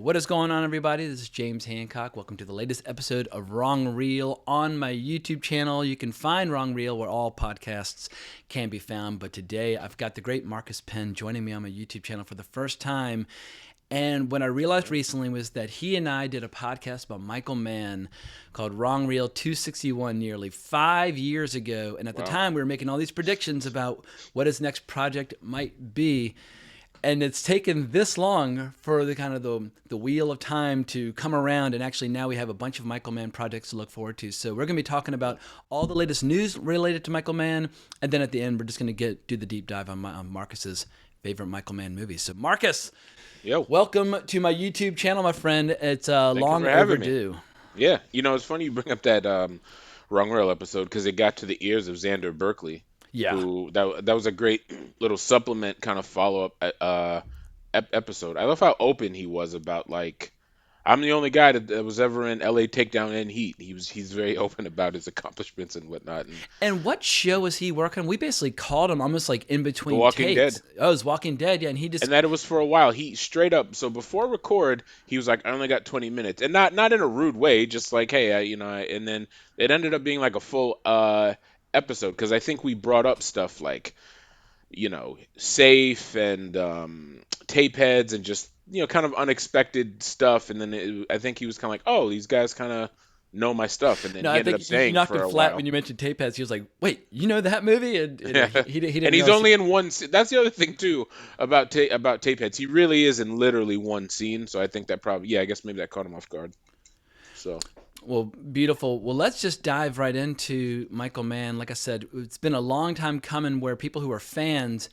What is going on, everybody? This is James Hancock. Welcome to the latest episode of Wrong Reel on my YouTube channel. You can find Wrong Reel where all podcasts can be found. But today I've got the great Marcus Pinn joining me on my YouTube channel for the first time. And what I realized recently was that he and I did a podcast about Michael Mann called Wrong Reel 261 nearly 5 years ago. And at the time, we were making all these predictions about what his next project might be. And it's taken this long for the kind of the wheel of time to come around, and actually now we have a bunch of Michael Mann projects to look forward to. So we're going to be talking about all the latest news related to Michael Mann, and then at the end we're just going to do the deep dive on Marcus's favorite Michael Mann movies. So Marcus, welcome to my YouTube channel, my friend. It's long overdue. Yeah, it's funny you bring up that Wrong Rail episode because it got to the ears of Xander Berkeley. Yeah. Who that was a great little supplement kind of follow-up episode. I love how open he was about, like, I'm the only guy that was ever in LA Takedown and Heat. He's very open about his accomplishments and whatnot. And what show was he working on? We basically called him almost like in between The Walking takes. Dead. Oh, it was Walking Dead, yeah, and that it was for a while. He straight up, so before record, he was like, I only got 20 minutes. And not in a rude way, just like, hey, and then it ended up being like a full episode because I think we brought up stuff like, safe and tape heads and just, kind of unexpected stuff. And then I think he was kind of like, oh, these guys kind of know my stuff. And then he ended up saying you knocked for him a flat while. when you mentioned tape heads. He was like, wait, you know that movie? And he didn't And he's know. only in one scene. That's the other thing too about tape heads. He really is in literally one scene. So I think that probably, I guess maybe that caught him off guard. So. Well, beautiful. Well, let's just dive right into Michael Mann. Like I said, it's been a long time coming where people who are fans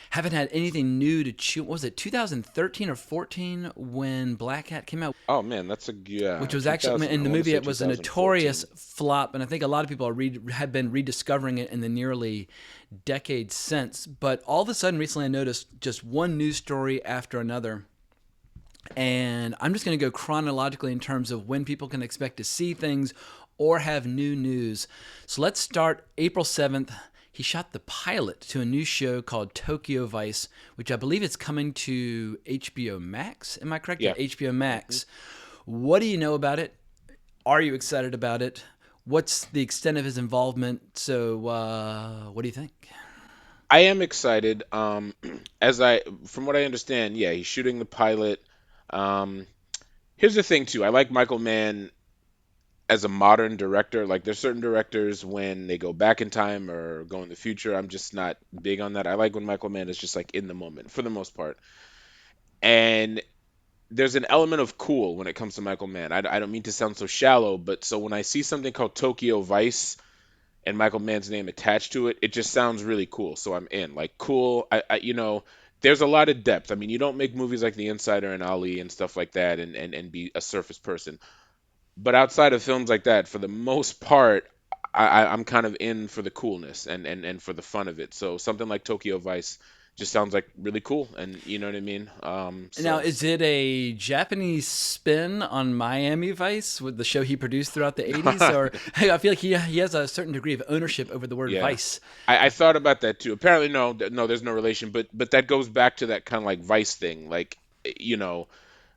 haven't had anything new to chew. What was it, 2013 or 14 when Black Hat came out? Oh man, that's which was actually in the movie. It was a notorious flop, and I think a lot of people have been rediscovering it in the nearly decade since. But all of a sudden, recently, I noticed just one news story after another. And I'm just going to go chronologically in terms of when people can expect to see things or have new news. So let's start April 7th. He shot the pilot to a new show called Tokyo Vice, which I believe is coming to HBO Max. Am I correct? Yeah. HBO Max. What do you know about it? Are you excited about it? What's the extent of his involvement? So what do you think? I am excited. From what I understand, he's shooting the pilot. Here's the thing too. I like Michael Mann as a modern director. Like, there's certain directors when they go back in time or go in the future, I'm just not big on that. I like when Michael Mann is just like in the moment for the most part. And there's an element of cool when it comes to Michael Mann. I don't mean to sound so shallow, but so when I see something called Tokyo Vice and Michael Mann's name attached to it, it just sounds really cool. So I'm in. Like, cool. There's a lot of depth. I mean, you don't make movies like The Insider and Ali and stuff like that and be a surface person. But outside of films like that, for the most part, I'm kind of in for the coolness and for the fun of it. So something like Tokyo Vice just sounds like really cool, and you know what I mean? Now, is it a Japanese spin on Miami Vice with the show he produced throughout the 80s? Or hey, I feel like he has a certain degree of ownership over the word Vice. I thought about that too. Apparently, no, there's no relation, but that goes back to that kind of like Vice thing. Like,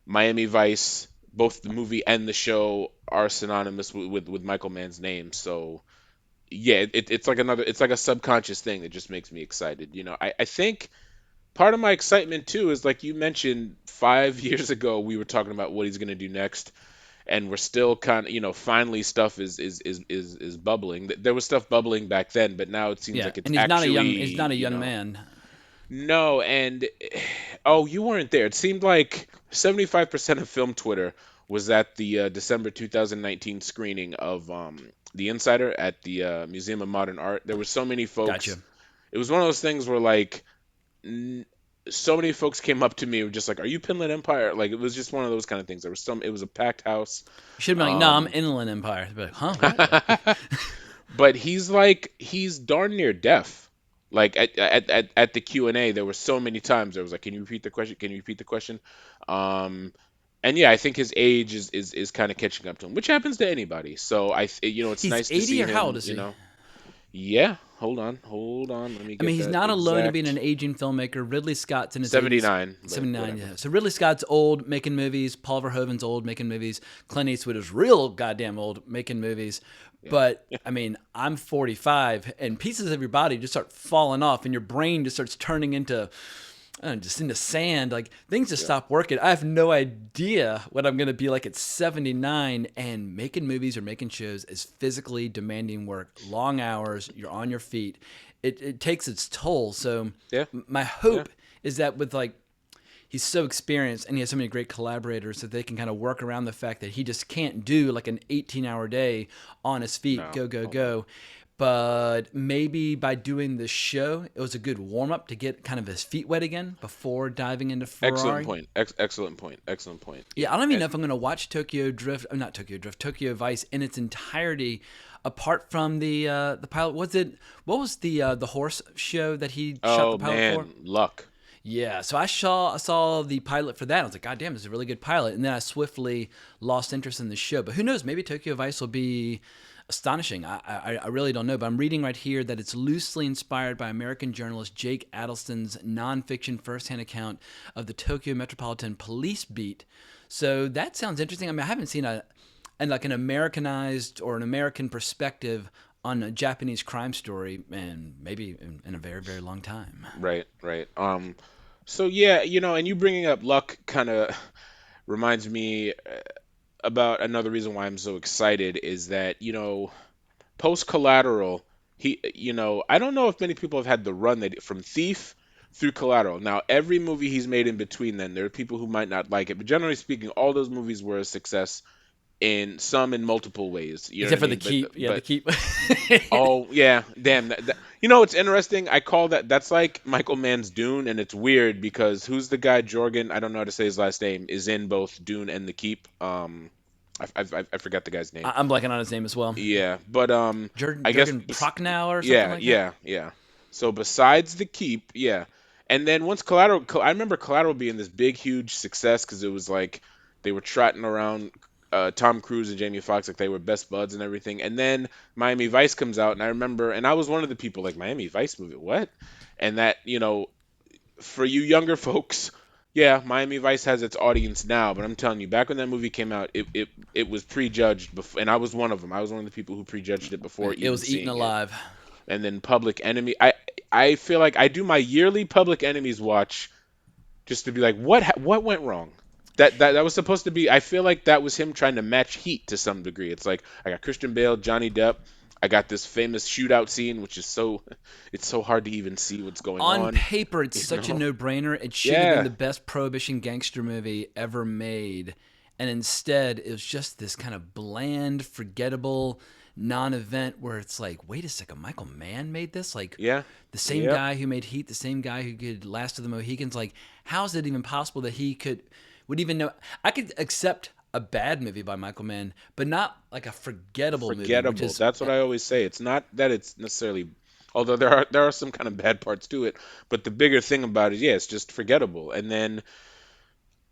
Miami Vice, both the movie and the show are synonymous with Michael Mann's name. So yeah, it's like a subconscious thing that just makes me excited. I think part of my excitement too is, like you mentioned, 5 years ago we were talking about what he's gonna do next, and we're still kind of, finally stuff is bubbling. There was stuff bubbling back then, but now it seems like it's and he's not a young man. No, and oh, you weren't there. It seemed like 75% of film Twitter was at the December 2019 screening of The Insider at the Museum of Modern Art. There were so many folks. Gotcha. It was one of those things where, like, so many folks came up to me and were just like, "Are you Pinland Empire?" Like, it was just one of those kind of things. It was a packed house. You should have been like, no, I'm Inland Empire. Be like, huh? What? But he's darn near deaf. Like, at the Q&A, there were so many times there was like, "Can you repeat the question? Can you repeat the question?" And yeah, I think his age is kind of catching up to him, which happens to anybody. So it's He's nice to 80 see or how him. old is he? Yeah, hold on. Let me I mean, get he's that not alone in being an exact. aging filmmaker. Ridley Scott's in his 80s, 79, but 79, whatever. yeah. So Ridley Scott's old making movies. Paul Verhoeven's old making movies. Clint Eastwood is real goddamn old making movies. Yeah. But I mean, I'm 45, and pieces of your body just start falling off, and your brain just starts turning into I don't know, just into sand. Like things just Yeah. stop working. I have no idea what I'm gonna be like at 79. And making movies or making shows is physically demanding work, long hours. You're on your feet. It takes its toll. So Yeah. my Yeah. hope is that with like he's so experienced and he has so many great collaborators that they can kind of work around the fact that he just can't do like an 18-hour day on his feet, No. go, go, Oh no. go. But maybe by doing the show, it was a good warm up to get kind of his feet wet again before diving into Excellent Ferrari. point. Excellent point. Excellent point. Yeah, Yeah. I don't even And know if I'm going to watch Tokyo Drift, not Tokyo Drift, Tokyo Vice in its entirety, apart from the pilot. Was it what was the horse show that he shot the oh pilot for? man, luck. Yeah, so I saw the pilot for that. I was like, God damn, this is a really good pilot. And then I swiftly lost interest in the show. But who knows? Maybe Tokyo Vice will be astonishing. I really don't know. But I'm reading right here that it's loosely inspired by American journalist Jake Adelston's nonfiction firsthand account of the Tokyo Metropolitan Police beat. So that sounds interesting. I mean, I haven't seen an Americanized or an American perspective on a Japanese crime story, and maybe in a very, very long time. Right, right. So yeah, and you bringing up luck kind of reminds me about another reason why I'm so excited is that, post Collateral, I don't know if many people have had the run that from Thief through Collateral. Now, every movie he's made in between then, there are people who might not like it, but generally speaking, all those movies were a success in multiple ways. You know what I Except for the mean? keep. Yeah, the But keep. oh yeah, damn. It's interesting. I call that's like Michael Mann's Dune, and it's weird because who's the guy Jorgen? I don't know how to say his last name. Is in both Dune and The Keep. I forgot the guy's name. I'm blanking on his name as well. Yeah, but I guess Jurgen Prochnow or something yeah, like that. yeah, yeah. So besides The Keep, yeah, and then once Collateral, I remember Collateral being this big, huge success because it was like they were trotting around Tom Cruise and Jamie Foxx like they were best buds and everything. And then Miami Vice comes out, and I remember, and I was one of the people like Miami Vice movie, what? And that, for you younger folks, yeah, Miami Vice has its audience now, but I'm telling you, back when that movie came out, it was prejudged before, and I was one of them. I was one of the people who prejudged it before It even was eaten seeing it. alive. And then Public Enemy, I feel like I do my yearly Public Enemies watch just to be like, what went wrong? That was supposed to be. I feel like that was him trying to match Heat to some degree. It's like I got Christian Bale, Johnny Depp. I got this famous shootout scene, which is it's so hard to even see what's going On on. paper, it's You such a know? no-brainer. It should have been Yeah, the best prohibition gangster movie ever made, and instead, it was just this kind of bland, forgettable non-event where it's like, wait a second, Michael Mann made this? Like yeah, the same yep. guy who made Heat, the same guy who did Last of the Mohicans. Like, how is it even possible that he would even know? I could accept a bad movie by Michael Mann, but not like a forgettable movie, which Forgettable. is That's what I always say. It's not that it's necessarily, although there are some kind of bad parts to it, but the bigger thing about it, yeah, it's just forgettable. And then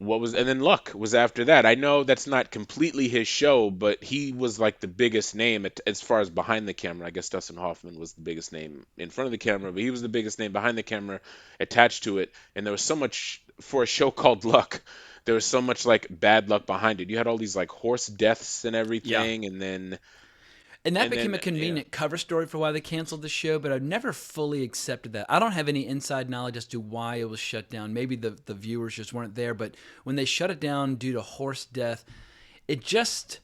Luck was after that. I know that's not completely his show, but he was like the biggest name as far as behind the camera. I guess Dustin Hoffman was the biggest name in front of the camera, but he was the biggest name behind the camera attached to it. And there was so much for a show called Luck. There was so much like bad luck behind it. You had all these like horse deaths and yeah. everything, and then And that and became then a yeah. convenient cover story for why they canceled the show, but I've never fully accepted that. I don't have any inside knowledge as to why it was shut down. Maybe the viewers just weren't there, but when they shut it down due to horse death, it just,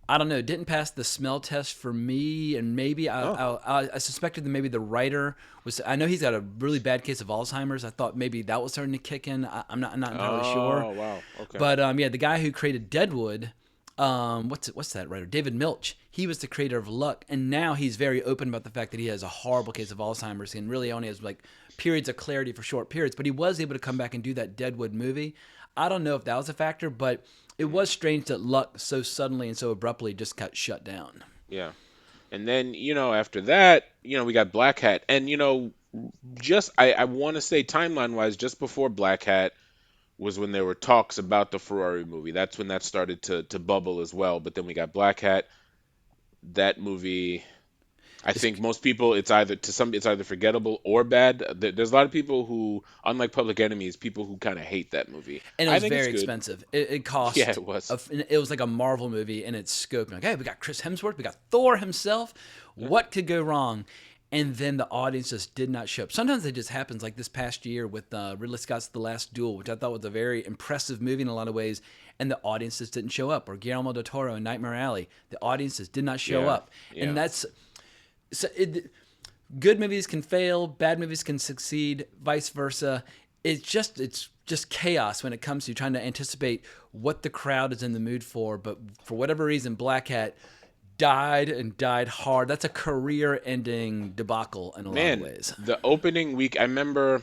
I don't know, didn't pass the smell test for me. And maybe Oh. I suspected that maybe the writer was, I know he's got a really bad case of Alzheimer's. I thought maybe that was starting to kick in. I'm not entirely sure. Oh, wow. Okay. But yeah, the guy who created Deadwood, what's that writer? David Milch. He was the creator of Luck, and now he's very open about the fact that he has a horrible case of Alzheimer's and really only has like periods of clarity for short periods. But he was able to come back and do that Deadwood movie. I don't know if that was a factor, but it was strange that Luck so suddenly and so abruptly just got shut down. Yeah. And then, after that, we got Black Hat. And, just I want to say timeline wise, just before Black Hat was when there were talks about the Ferrari movie. That's when that started to bubble as well. But then we got Black Hat, that movie. I think most people, it's either forgettable or bad. There's a lot of people who, unlike Public Enemies, people who kind of hate that movie. And it I was think it's very good. expensive. It Yeah, cost. it was. It was like a Marvel movie in its scope. Like, hey, we got Chris Hemsworth, we got Thor himself. Yeah. What could go wrong? And then the audience just did not show up. Sometimes it just happens, like this past year with Ridley Scott's The Last Duel, which I thought was a very impressive movie in a lot of ways, and the audience just didn't show up. Or Guillermo del Toro in Nightmare Alley, the audience just did not show Yeah, up. And yeah. that's so good movies can fail, bad movies can succeed, vice versa. It's just chaos when it comes to trying to anticipate what the crowd is in the mood for. But for whatever reason, Black Hat died and died hard. That's a career-ending debacle in a lot of Man, ways. the opening week, I remember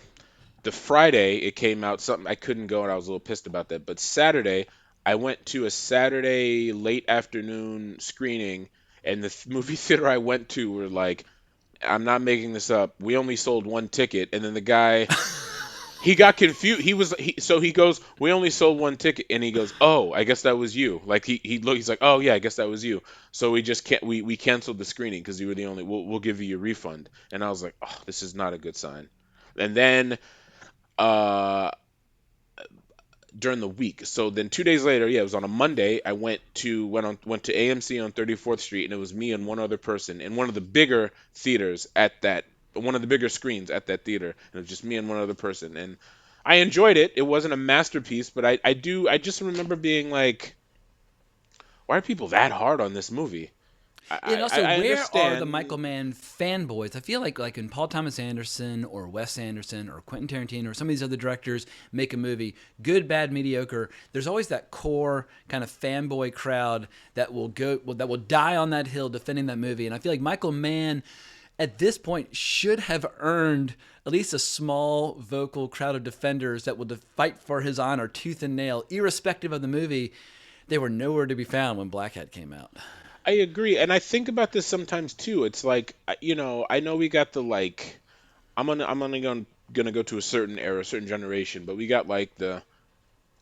the Friday it came out, something I couldn't go and I was a little pissed about that. But Saturday, I went to a Saturday late afternoon screening, and the movie theater I went to were like, I'm not making this up. We only sold one ticket, and then the guy he got confused. So he goes, "We only sold one ticket," and he goes, "Oh, I guess that was you." Like he's like, "Oh yeah, I guess that was you." So we just can't we canceled the screening because you were the only. We'll give you your refund. And I was like, "Oh, this is not a good sign." And then uh during the week. So then 2 days later, yeah, it was on a Monday. I went to AMC on 34th Street, and it was me and one other person in one of the bigger theaters at that one of the bigger screens at that theater, and it was just me and one other person. And I enjoyed it. It wasn't a masterpiece, but I just remember being like, why are people that hard on this movie? And also, I where are the understand. Michael Mann fanboys? I feel like when Paul Thomas Anderson or Wes Anderson or Quentin Tarantino or some of these other directors make a movie, good, bad, mediocre, there's always that core kind of fanboy crowd that will die on that hill defending that movie. And I feel like Michael Mann at this point should have earned at least a small vocal crowd of defenders that will fight for his honor tooth and nail, irrespective of the movie. They were nowhere to be found when Black Hat came out. I agree, and I think about this sometimes too. It's like, I know we got the like. I'm gonna go to a certain era, a certain generation, but we got like the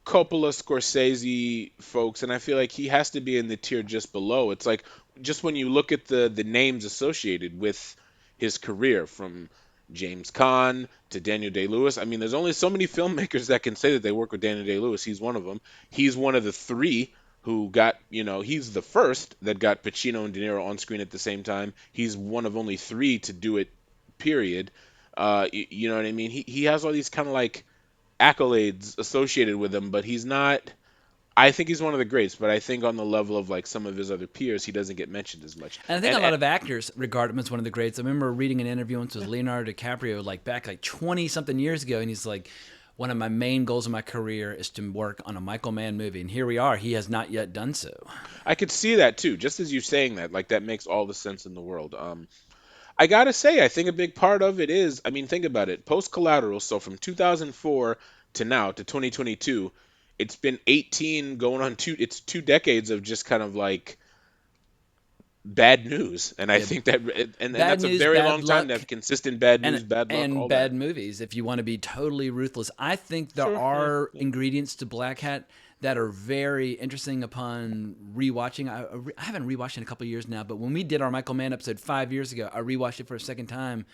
Coppola, Scorsese folks, and I feel like he has to be in the tier just below. It's like just when you look at the names associated with his career, from James Caan to Daniel Day-Lewis. I mean, there's only so many filmmakers that can say that they work with Daniel Day-Lewis. He's one of them. He's one of the three who got, he's the first that got Pacino and De Niro on screen at the same time. He's one of only three to do it, period. You know what I mean? He has all these kind of like accolades associated with him, but he's not. I think he's one of the greats, but I think on the level of like some of his other peers, he doesn't get mentioned as much. And I think And, a lot and of actors regard him as one of the greats. I remember reading an interview once with Leonardo DiCaprio, like back like 20 something years ago, and he's like, one of my main goals in my career is to work on a Michael Mann movie. And here we are. He has not yet done so. I could see that too. Just as you saying that, like that makes all the sense in the world. I gotta say, I think a big part of it is, I mean, think about it. Post Collateral, so from 2004 to now to 2022, it's been 18 going on it's 2 decades of just kind of like bad news. And I Yeah, think that, and bad that's a news, very bad long time to luck, have consistent bad and news, bad luck, and all that. bad movies. If you want to be totally ruthless, I think there Sure, yeah, are yeah. ingredients to Black Hat that are very interesting upon rewatching. I haven't rewatched it in a couple of years now, but when we did our Michael Mann episode 5 years ago, I rewatched it for a second time, and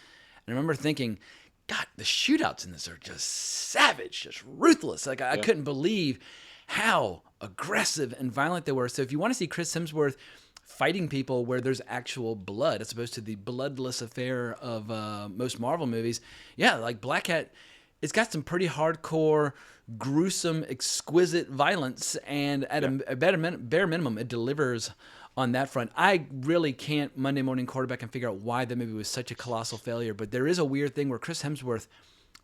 I remember thinking, God, the shootouts in this are just savage, just ruthless. Like I Yeah. couldn't believe how aggressive and violent they were. So if you want to see Chris Hemsworth fighting people where there's actual blood, as opposed to the bloodless affair of most Marvel movies, yeah, like Black Hat, it's got some pretty hardcore, gruesome, exquisite violence, and at Yeah. a bare minimum, it delivers on that front. I really can't Monday morning quarterback and figure out why the movie was such a colossal failure, but there is a weird thing where Chris Hemsworth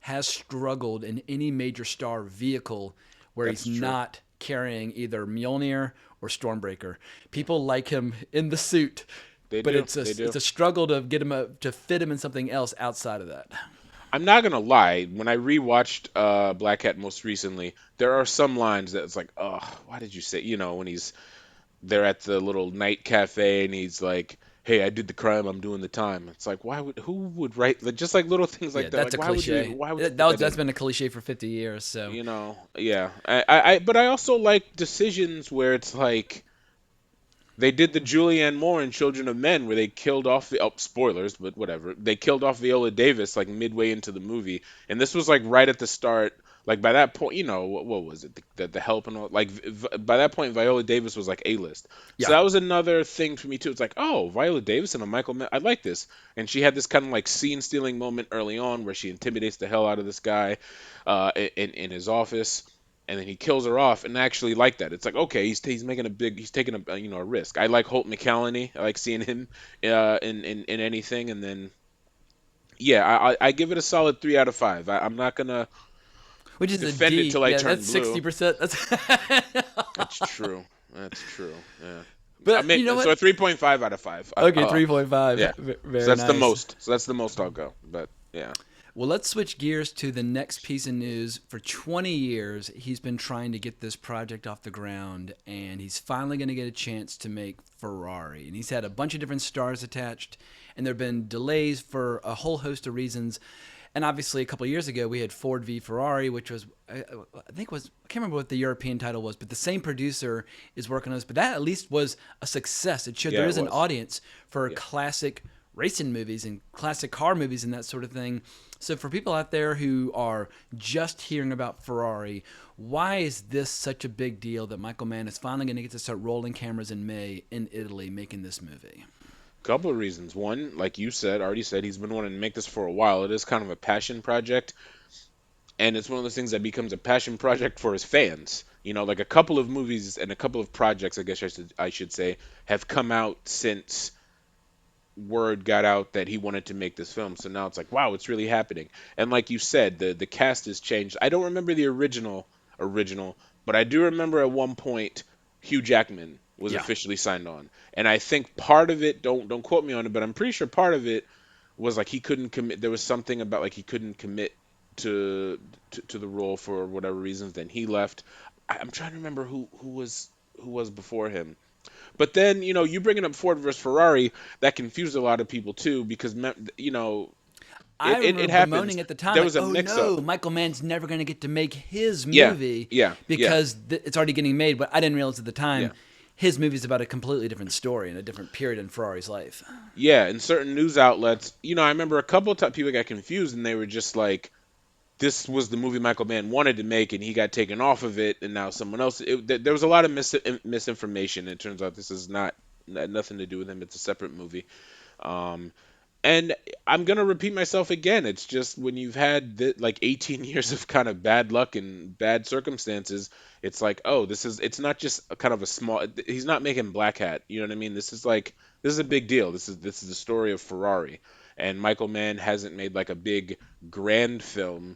has struggled in any major star vehicle where he's That's true. not carrying either Mjolnir or Stormbreaker. People like him in the suit, They but do. it's a They it's do. a struggle to get him to fit him in something else outside of that. I'm not gonna lie. When I rewatched Black Hat most recently, there are some lines that it's like, oh, why did you say? When they're at the little night cafe and he's like, "Hey, I did the crime. I'm doing the time." It's like, who would write like, just like little things Yeah, like that? that's Like, a cliche. why would you put that That's in? been a cliche for 50 years. So Yeah. But I also like decisions where it's like They did the Julianne Moore in Children of Men where they killed off the spoilers, but whatever. They killed off Viola Davis like midway into the movie, and this was like right at the start. Like by that point, what was it? The Help and all. Like by that point, Viola Davis was like A-list. So Yeah. that was another thing for me too. It's like, oh, Viola Davis and a Michael Mann. I like this. And she had this kind of like scene-stealing moment early on where she intimidates the hell out of this guy, in his office, and then he kills her off, and I actually like that. It's like, okay, he's making a big, he's taking a risk. I like Holt McCallany. I like seeing him in anything, and then yeah, I give it a solid 3 out of 5. I'm not gonna Which is a defend it D. till I Yeah, that's turn blue. 60%. That's That's true. That's true. Yeah. I But mean, you know so what? a 3.5 out of 5. Okay, 3.5. Yeah. So Very that's the nice. most. So that's the most I'll go. But yeah. Well, let's switch gears to the next piece of news. For 20 years, he's been trying to get this project off the ground, and he's finally going to get a chance to make Ferrari. And he's had a bunch of different stars attached, and there have been delays for a whole host of reasons. And obviously, a couple of years ago, we had Ford v Ferrari, which was, I think was, I can't remember what the European title was, but the same producer is working on this. But that at least was a success. It showed Yeah, there it is an was. audience for Yeah. classic racing movies and classic car movies and that sort of thing. So for people out there who are just hearing about Ferrari, why is this such a big deal that Michael Mann is finally going to get to start rolling cameras in May in Italy making this movie? Couple of reasons. One, like you said, already said, he's been wanting to make this for a while. It is kind of a passion project, and it's one of those things that becomes a passion project for his fans. Like a couple of movies and a couple of projects, I guess I should say, have come out since word got out that he wanted to make this film. So now it's like, wow, it's really happening. And like you said, the cast has changed. I don't remember the original, but I do remember at one point Hugh Jackman was Yeah. officially signed on. And I think part of it, don't quote me on it, but I'm pretty sure part of it was like he couldn't commit. There was something about like he couldn't commit to the role for whatever reasons. Then he left. I'm trying to remember who was before him. But then, you bringing up Ford versus Ferrari, that confused a lot of people too, because I it remember happens. bemoaning at the time, There like, was a oh no, mix-up. Michael Mann's never going to get to make his Yeah, movie yeah, yeah, because it's already getting made. But I didn't realize at the time yeah, his movie's about a completely different story and a different period in Ferrari's life. yeah. In certain news outlets, I remember a couple of times people got confused, and they were just like, "This was the movie Michael Mann wanted to make, and he got taken off of it, and now someone else." There was a lot of misinformation. It turns out this is not nothing to do with him. It's a separate movie. Um, And I'm gonna repeat myself again. It's just when you've had like 18 years of kind of bad luck and bad circumstances, it's like, oh, it's not just a kind of a small. He's not making Black Hat. You know what I mean? This is a big deal. This is the story of Ferrari, and Michael Mann hasn't made like a big grand film,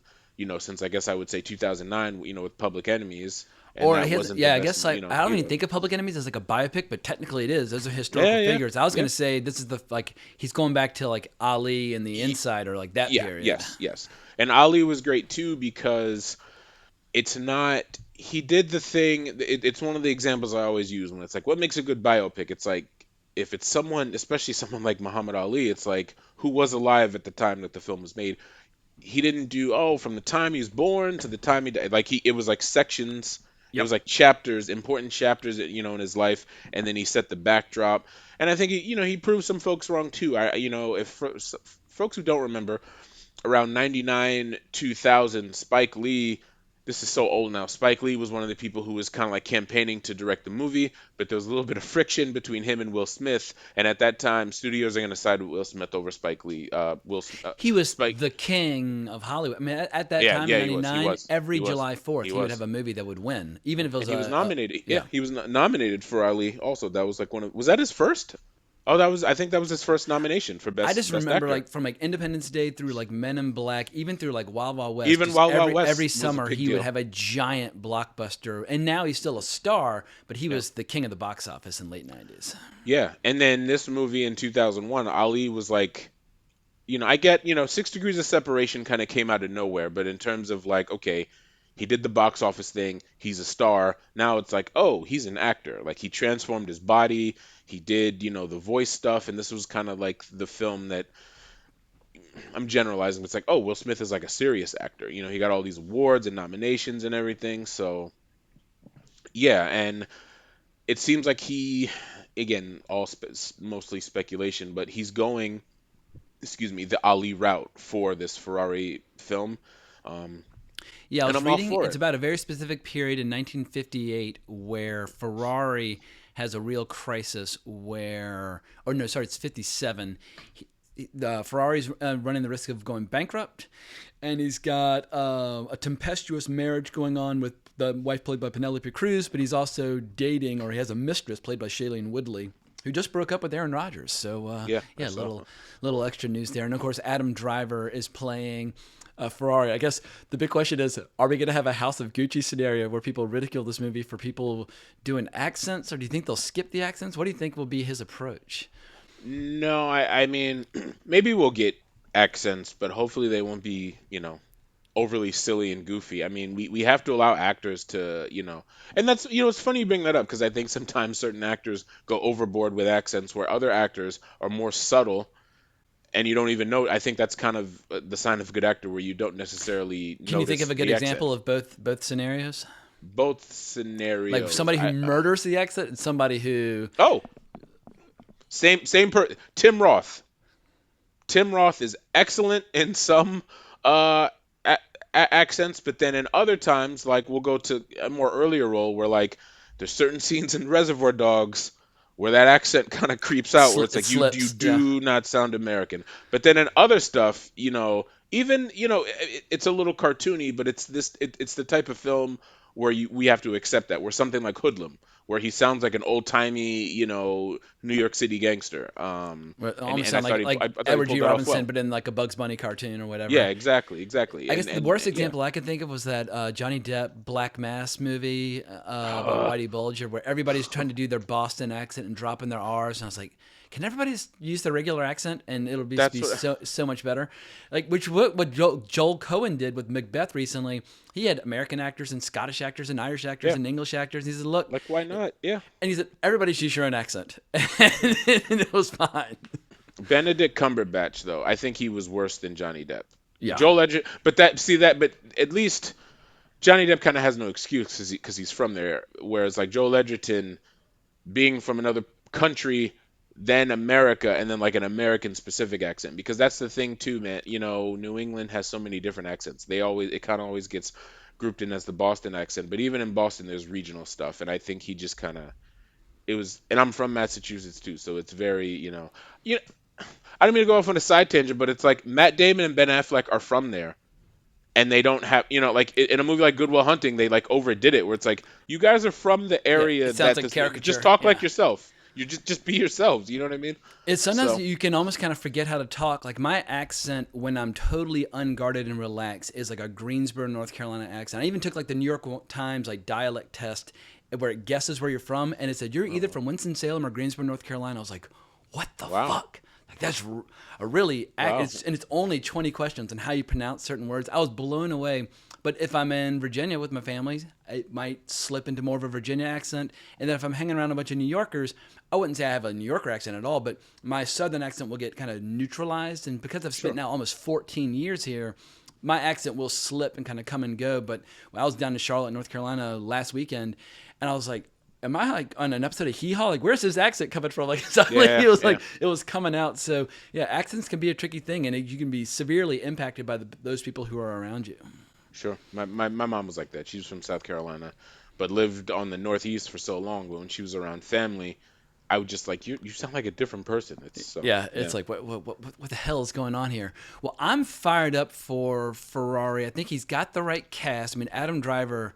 since I guess I would say 2009, with Public Enemies, and Or that he has, wasn't the yeah, I best, guess like I don't even either. think of Public Enemies as like a biopic, but technically it is. Those are historical Yeah, yeah, figures. I was yeah. gonna say this is the like he's going back to like Ali and the Insider, like that Yeah, period. yes, yes. And Ali was great too because it's not he did the thing it's one of the examples I always use when it's like what makes a good biopic. It's like if it's someone, especially someone like Muhammad Ali, it's like who was alive at the time that the film was made. He didn't do, oh, from the time he was born to the time he died. Like it was like sections. It Yep. was like chapters, important chapters, in his life, and then he set the backdrop. And I think he proved some folks wrong too. If folks who don't remember, around 99 2000, Spike Lee, this is so old now, Spike Lee was one of the people who was kind of like campaigning to direct the movie, but there was a little bit of friction between him and Will Smith, and at that time studios are going to side with Will Smith over Spike Lee. He was Spike the king of Hollywood. I mean, at that Yeah, time in yeah, he was. He '99, was. every He was. July 4th, He he would have was. a movie that would win, even if it was And he was nominated. Yeah, yeah. he was nominated for Ali also. That was like was that his first? Oh, I think that was his first nomination for I best just best remember actor. like from like Independence Day through like Men in Black, even through like Wild Wild West. Even Just Wild Wild every West was a summer big he would deal. have a giant blockbuster, and now he's still a star, but he Yeah. was the king of the box office in late '90s. Yeah, and then this movie in 2001, Ali was like, I get, 6 Degrees of Separation kind of came out of nowhere, but in terms of like, okay, he did the box office thing, he's a star. Now it's like, oh, he's an actor. Like he transformed his body, he did, the voice stuff, and this was kind of like the film that I'm generalizing, but it's like, oh, Will Smith is like a serious actor. He got all these awards and nominations and everything. So yeah, and it seems like he, again, mostly speculation, but he's going, excuse me, the Ali route for this Ferrari film, um, Yeah, I and was I'm all reading. for It's it. about a very specific period in 1958 where Ferrari has a real crisis. Where, or no, sorry, it's 57. The Ferrari's running the risk of going bankrupt, and he's got a tempestuous marriage going on with the wife played by Penelope Cruz, but he's also dating, or he has a mistress played by Shailene Woodley, who just broke up with Aaron Rodgers. So Yeah, I yeah, saw. little extra news there. And of course, Adam Driver is playing Ferrari. I guess the big question is: are we going to have a House of Gucci scenario where people ridicule this movie for people doing accents, or do you think they'll skip the accents? What do you think will be his approach? No, I mean, maybe we'll get accents, but hopefully they won't be, overly silly and goofy. I mean, we have to allow actors to, and that's, it's funny you bring that up because I think sometimes certain actors go overboard with accents where other actors are more subtle and you don't even know. I think that's kind of the sign of a good actor where you don't necessarily Can you think of notice a good the accent. example of both scenarios? Both Like scenarios. somebody who murders the accent and somebody who Oh, same Tim Roth. Tim Roth is excellent in some uh a- accents, but then in other times, like we'll go to a more earlier role where like there's certain scenes in Reservoir Dogs where that accent kind of creeps out, where it's it like you slips. Yeah. do not sound American. But then in other stuff, even it's a little cartoony, but it's the type of film where we have to accept that. Where something like Hoodlum, where he sounds like an old timey, New York City gangster. Well, it And almost and I sound thought like I thought he Edward G. pulled that off Robinson, well. but in like a Bugs Bunny cartoon or Yeah, whatever. exactly. I guess the worst Yeah. example I could think of was that Johnny Depp Black Mass movie about Uh, Whitey Bulger, where everybody's trying to do their Boston accent and dropping their R's, and I was like, can everybody just use their regular accent and it'll be that's what. so much better? Like which what Joel Cohen did with Macbeth recently. He had American actors and Scottish actors and Irish actors Yeah, and English actors. He said, look, like why not? Yeah. and he said, everybody should use your own accent, and it was fine. Benedict Cumberbatch though, I think he was worse than Johnny Depp. Yeah. Joel Edger, but at least Johnny Depp kind of has no excuse because he's from there. Whereas like Joel Edgerton, being from another country, then America, and then like an American specific accent, because that's the thing too, man. New England has so many different accents. It kind of always gets grouped in as the Boston accent, but even in Boston, there's regional stuff, and I think he just kind of it was. And I'm from Massachusetts too, so it's very, you. I don't mean to go off on a side tangent, but it's like Matt Damon and Ben Affleck are from there, and they don't have, like in a movie like Good Will Hunting, they like overdid it, where it's like you guys are from the Yeah, area it sounds that like just caricature. talk like Yeah. yourself. You just be yourselves. You know what I mean? It's sometimes So you can almost kind of forget how to talk. Like my accent when I'm totally unguarded and relaxed is like a Greensboro, North Carolina accent. I even took like the New York Times like dialect test where it guesses where you're from, and it said you're either from Winston-Salem or Greensboro, North Carolina. I was like, what the wow, fuck? Like that's a really wow, and it's only 20 questions on how you pronounce certain words. I was blown away. But if I'm in Virginia with my family, it might slip into more of a Virginia accent. And then if I'm hanging around a bunch of New Yorkers, I wouldn't say I have a New Yorker accent at all, but my Southern accent will get kind of neutralized. And because I've spent sure, now almost 14 years here, my accent will slip and kind of come and go. But when I was down in Charlotte, North Carolina last weekend, and I was like, am I like on an episode of Hee Haw? Like, where's this accent coming from? Like, suddenly yeah, it was yeah, like, it was coming out. So, yeah, accents can be a tricky thing, and you can be severely impacted by those people who are around you. sure. My mom was like that. She was from South Carolina, but lived on the Northeast for so long. But when she was around family, I would just like you sound like a different person. It's so Yeah, yeah. it's like what the hell is going on here? Well, I'm fired up for Ferrari. I think he's got the right cast. I mean, Adam Driver.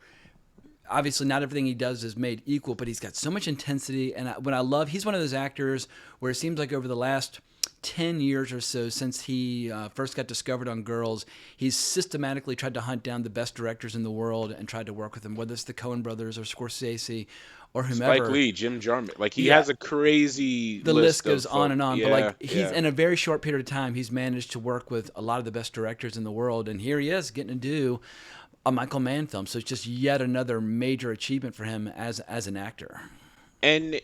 Obviously, not everything he does is made equal, but he's got so much intensity. And what I love, he's one of those actors where it seems like over the last 10 years or so since he first got discovered on Girls, he's systematically tried to hunt down the best directors in the world and tried to work with them, whether it's the Coen brothers or Scorsese or Spike whomever. Lee, Jim Jarmusch, like he Yeah, has a crazy the list list of goes on folk. and on, but Yeah, like he's yeah. in a very short period of time, he's managed to work with a lot of the best directors in the world, and here he is getting to do a Michael Mann film. So it's just yet another major achievement for him as an actor. And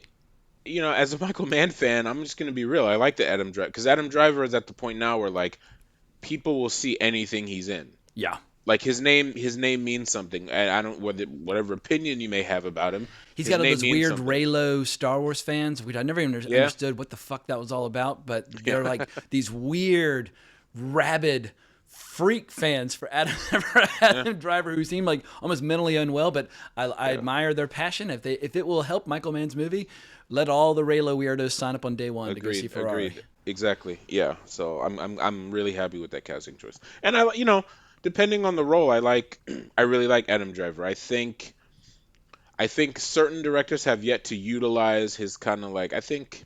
as a Michael Mann fan, I'm just gonna be real. I like the Adam Driver because Adam Driver is at the point now where like people will see anything he's in. Yeah. Like his name means something. And I don't whatever opinion you may have about him, He's his got all name those means weird something. Raylo Star Wars fans, which I never even Yeah, understood what the fuck that was all about. But yeah, they're like these weird, rabid freak fans for Adam, for yeah, Adam Driver, who seem like almost mentally unwell. But I yeah. admire their passion. If it will help Michael Mann's movie, let all the Raylo weirdos sign up on day one to go see Agreed, Ferrari. agreed. Exactly. Yeah. So I'm really happy with that casting choice. And depending on the role, I really like Adam Driver. I think certain directors have yet to utilize his kind of like I think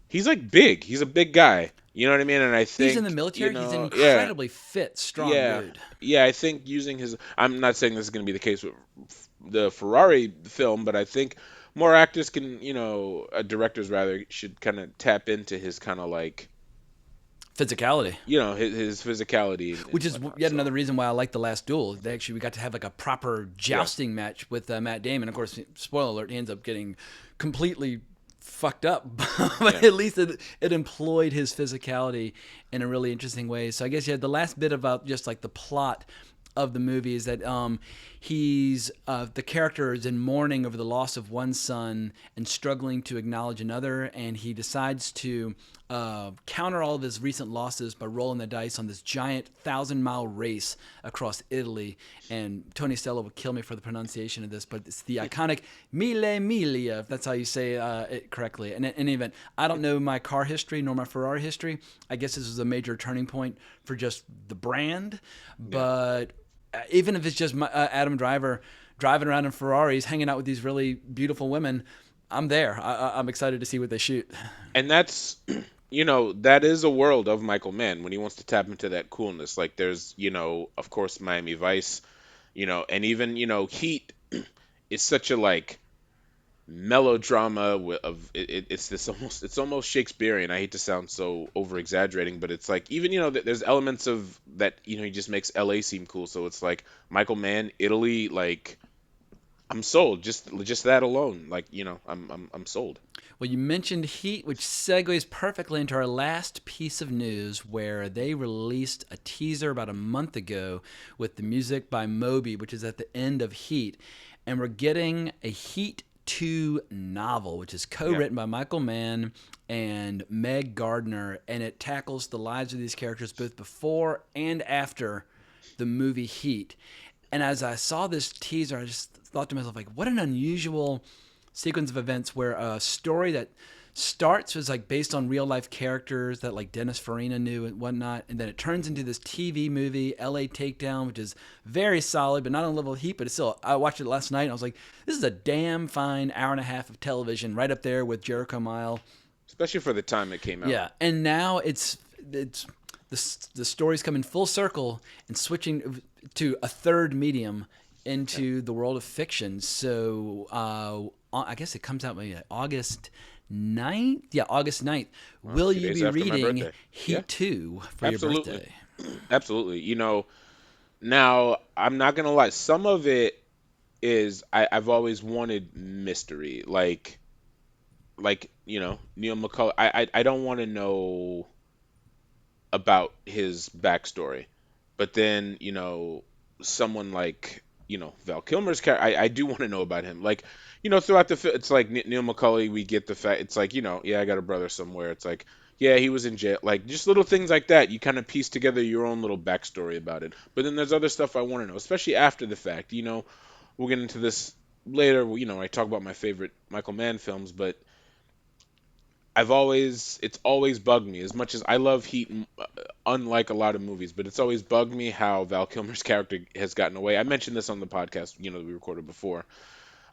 he's like big. He's a big guy. You know what I mean? And I He's in the think, military. He's an yeah, incredibly fit, strong yeah, dude. yeah, I think using his I'm not saying this is going to be the case with the Ferrari film, but I think more actors can, directors rather should kind of tap into his kind of like Physicality. his physicality and Which is whatnot. yet So another reason why I like The Last Duel. We got to have like a proper yeah, jousting match with Matt Damon. Of course, spoiler alert, he ends up getting completely fucked up, but yeah, at least it employed his physicality in a really interesting way. So I guess the last bit about just like the plot of the movie is that the character is in mourning over the loss of one son and struggling to acknowledge another, and he decides to counter all of his recent losses by rolling the dice on this giant 1,000-mile race across Italy. And Tony Stella would kill me for the pronunciation of this, but it's the iconic Mille Miglia, if that's how you say it correctly. And in any event, I don't know my car history nor my Ferrari history. I guess this was a major turning point for just the brand, yeah. but even if it's just Adam Driver driving around in Ferraris, hanging out with these really beautiful women, I'm there. I'm excited to see what they shoot. And that's that is a world of Michael Mann when he wants to tap into that coolness. Like there's of course Miami Vice, and even Heat is such a like melodrama of it's almost Shakespearean. I hate to sound so over exaggerating, but it's like even there's elements of that he just makes LA seem cool. So it's like Michael Mann, Italy, like I'm sold. Just that alone, like I'm sold. Well, you mentioned Heat, which segues perfectly into our last piece of news, where they released a teaser about a month ago with the music by Moby, which is at the end of Heat. And we're getting a Heat 2 novel, which is Yeah. co-written by Michael Mann and Meg Gardner, and it tackles the lives of these characters both before and after the movie Heat. And as I saw this teaser, I just thought to myself, like, what an unusual sequence of events where a story that starts as like based on real life characters that like Dennis Farina knew and whatnot, and then it turns into this TV movie, LA Takedown, which is very solid, but not on level of Heat. But it's still, I watched it last night and I was like, this is a damn fine hour and a half of television, right up there with Jericho Mile. Especially for the time it came out. Yeah, and now it's the story's coming full circle and switching to a third medium into the world of fiction. So I guess it comes out maybe August 9th. Yeah, August 9th. Well, a Will few you days be after my reading birthday. Yeah, Heat 2 for your absolutely. birthday? Absolutely. Now I'm not gonna lie. Some of it is I've always wanted mystery, like Neil McCullough. I don't want to know about his backstory, but then someone like Val Kilmer's character. I do want to know about him. Like throughout it's like Neil McCullough. We get the fact. It's like yeah, I got a brother somewhere. It's like yeah, he was in jail. Like just little things like that. You kind of piece together your own little backstory about it. But then there's other stuff I want to know, especially after the fact. We'll get into this later. I talk about my favorite Michael Mann films, but it's always bugged me as much as I love Heat, unlike a lot of movies, but it's always bugged me how Val Kilmer's character has gotten away. I mentioned this on the podcast, that we recorded before.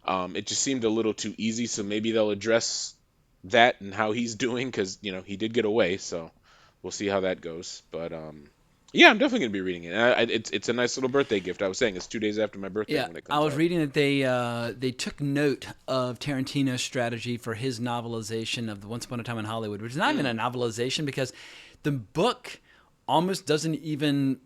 It just seemed a little too easy, so maybe they'll address that and how he's doing because he did get away, so we'll see how that goes. But yeah, I'm definitely gonna be reading it. And it's a nice little birthday gift. I was saying it's 2 days after my birthday Yeah, when it I comes was out. reading that they took note of Tarantino's strategy for his novelization of the Once Upon a Time in Hollywood, which is not even a novelization because the book almost doesn't even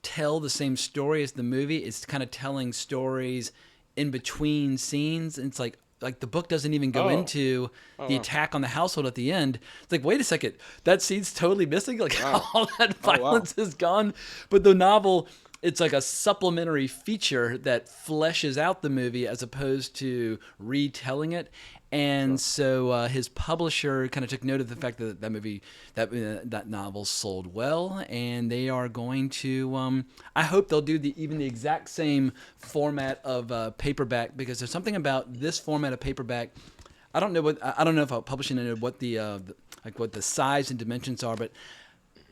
tell the same story as the movie. It's kind of telling stories in between scenes. And it's like the book doesn't even go Oh, into oh the wow, attack on the household at the end. It's like, wait a second, that scene's totally missing. Like wow, all that oh wow, violence is gone, but the novel it's like a supplementary feature that fleshes out the movie as opposed to retelling it. And Sure. so his publisher kind of took note of the fact that that movie, that novel sold well, and they are going to. I hope they'll do even the exact same format of paperback, because there's something about this format of paperback. I don't know if I'll publishing it what like what the size and dimensions are, but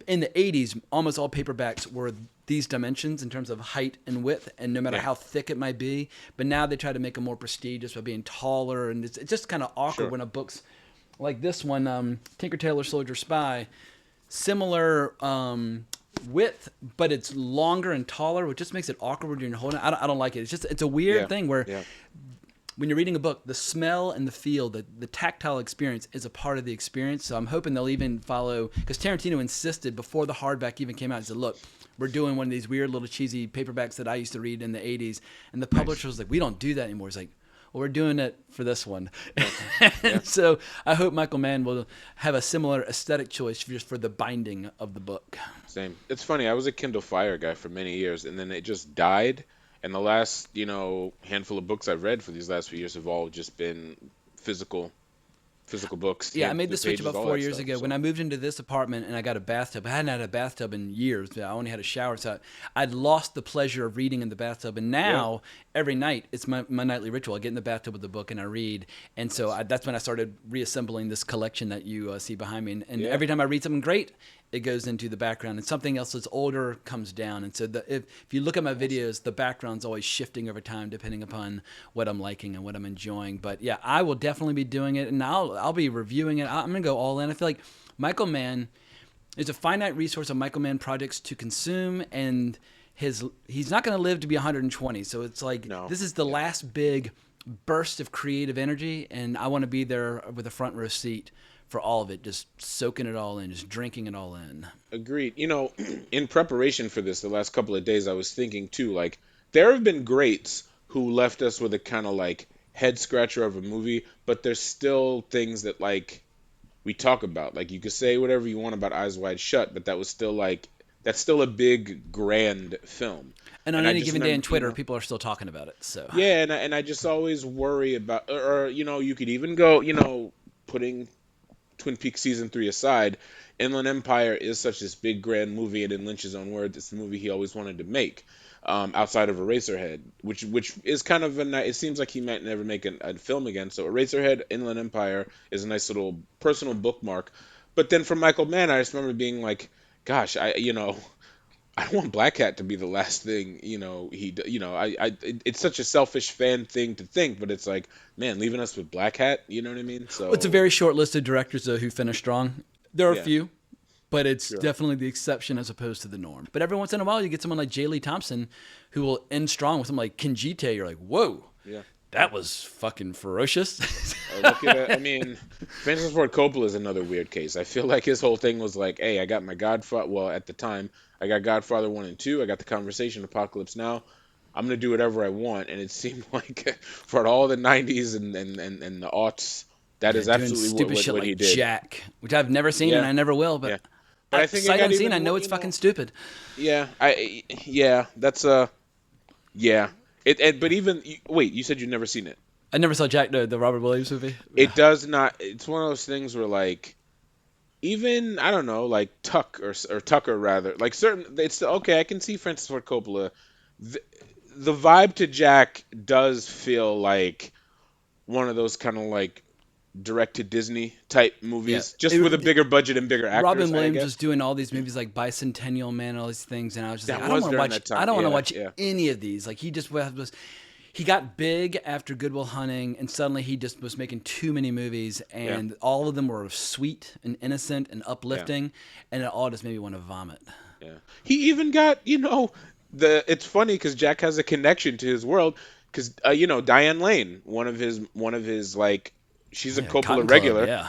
in the 80s, almost all paperbacks were these dimensions in terms of height and width, and no matter Yeah. how thick it might be. But now they try to make them more prestigious by being taller, and it's just kind of awkward Sure. when a book's like this one, Tinker Tailor Soldier Spy, similar width, but it's longer and taller, which just makes it awkward when you're holding it. I don't like it. It's a weird Yeah. thing where Yeah. when you're reading a book, the smell and the feel, the tactile experience is a part of the experience. So I'm hoping they'll even follow, because Tarantino insisted before the hardback even came out, he said, look, we're doing one of these weird little cheesy paperbacks that I used to read in the 80s. And the publisher was like, we don't do that anymore. He's like, well, we're doing it for this one. Yeah. So I hope Michael Mann will have a similar aesthetic choice just for the binding of the book. Same. It's funny. I was a Kindle Fire guy for many years, and then it just died. And the last, handful of books I've read for these last few years have all just been physical books, Yeah, I made the the switch pages, about all 4 that years stuff. ago when So I moved into this apartment and I got a bathtub. I hadn't had a bathtub in years. I only had a shower, so I'd lost the pleasure of reading in the bathtub. And yeah, now every night it's my nightly ritual. I get in the bathtub with the book and I read. And so that's when I started reassembling this collection that you see behind me. And yeah, every time I read something great, it goes into the background, and something else that's older comes down. And so if you look at my awesome. videos, the background's always shifting over time depending upon what I'm liking and what I'm enjoying. But yeah, I will definitely be doing it, and I'll be reviewing it. I'm gonna go all in. I feel like Michael Mann, there's a finite resource of Michael Mann projects to consume, and he's not going to live to be 120. So it's like No, this is the yeah, last big burst of creative energy, and I want to be there with a front row seat for all of it, just soaking it all in, just drinking it all in. agreed. In preparation for this, the last couple of days, I was thinking too, like there have been greats who left us with a kind of like head scratcher of a movie, but there's still things that like we talk about. Like you could say whatever you want about Eyes Wide Shut, but that was still like that's still a big grand film. And on And I any just given day on remember, Twitter, people are still talking about it. So yeah, and I just always worry about, or you could even go, putting Twin Peaks season 3 aside, Inland Empire is such this big grand movie, and in Lynch's own words, it's the movie he always wanted to make, outside of Eraserhead, which is kind of it seems like he might never make a film again. So Eraserhead, Inland Empire is a nice little personal bookmark. But then for Michael Mann, I just remember being like, gosh, I don't want Black Hat to be the last thing, it's such a selfish fan thing to think, but it's like, man, leaving us with Black Hat, you know what I mean? it's a So, very short list of directors though who finished strong. There are a yeah, few, but it's sure. definitely the exception as opposed to the norm. But every once in a while, you get someone like J. Lee Thompson who will end strong with something like Kinjite. You're like, whoa, Yeah. Yeah. that was fucking ferocious. Or look at it. I mean, Francis Ford Coppola is another weird case. I feel like his whole thing was like, hey, I got my Godfather. Well, at the time, I got Godfather 1 and 2. I got The Conversation, Apocalypse Now. I'm gonna do whatever I want, and it seemed like for all the '90s and the aughts, that Yeah, is doing absolutely stupid shit what he like did. Jack, which I've never seen and Yeah, I never will. yeah. But But I think it sight got unseen, I even know more. it's fucking stupid. Yeah, that's yeah. But even wait, you said you've never seen it. I never saw Jack, the Robert Williams movie. It does not. It's one of those things where like even I don't know, like or Tucker rather, like certain. It's okay. I can see Francis Ford Coppola. The, the vibe to Jack does feel like one of those kind of like direct to Disney type Yeah, movies, just with a bigger budget and bigger actors, Robin I Williams was guess. doing all these movies like Bicentennial Man, all these things, and I was just like, That I don't was want to during watch. that time. I don't want to Yeah, watch yeah, any of these. Like he just was. He got big after Good Will Hunting, and suddenly he just was making too many movies, yeah, and all of them were sweet and innocent and yeah, uplifting, and it all just made me want to vomit. yeah. He even got, the. It's funny because Jack has a connection to his world because Diane Lane, one of his like, she's a Yeah, Coppola Cotton Club, regular. yeah,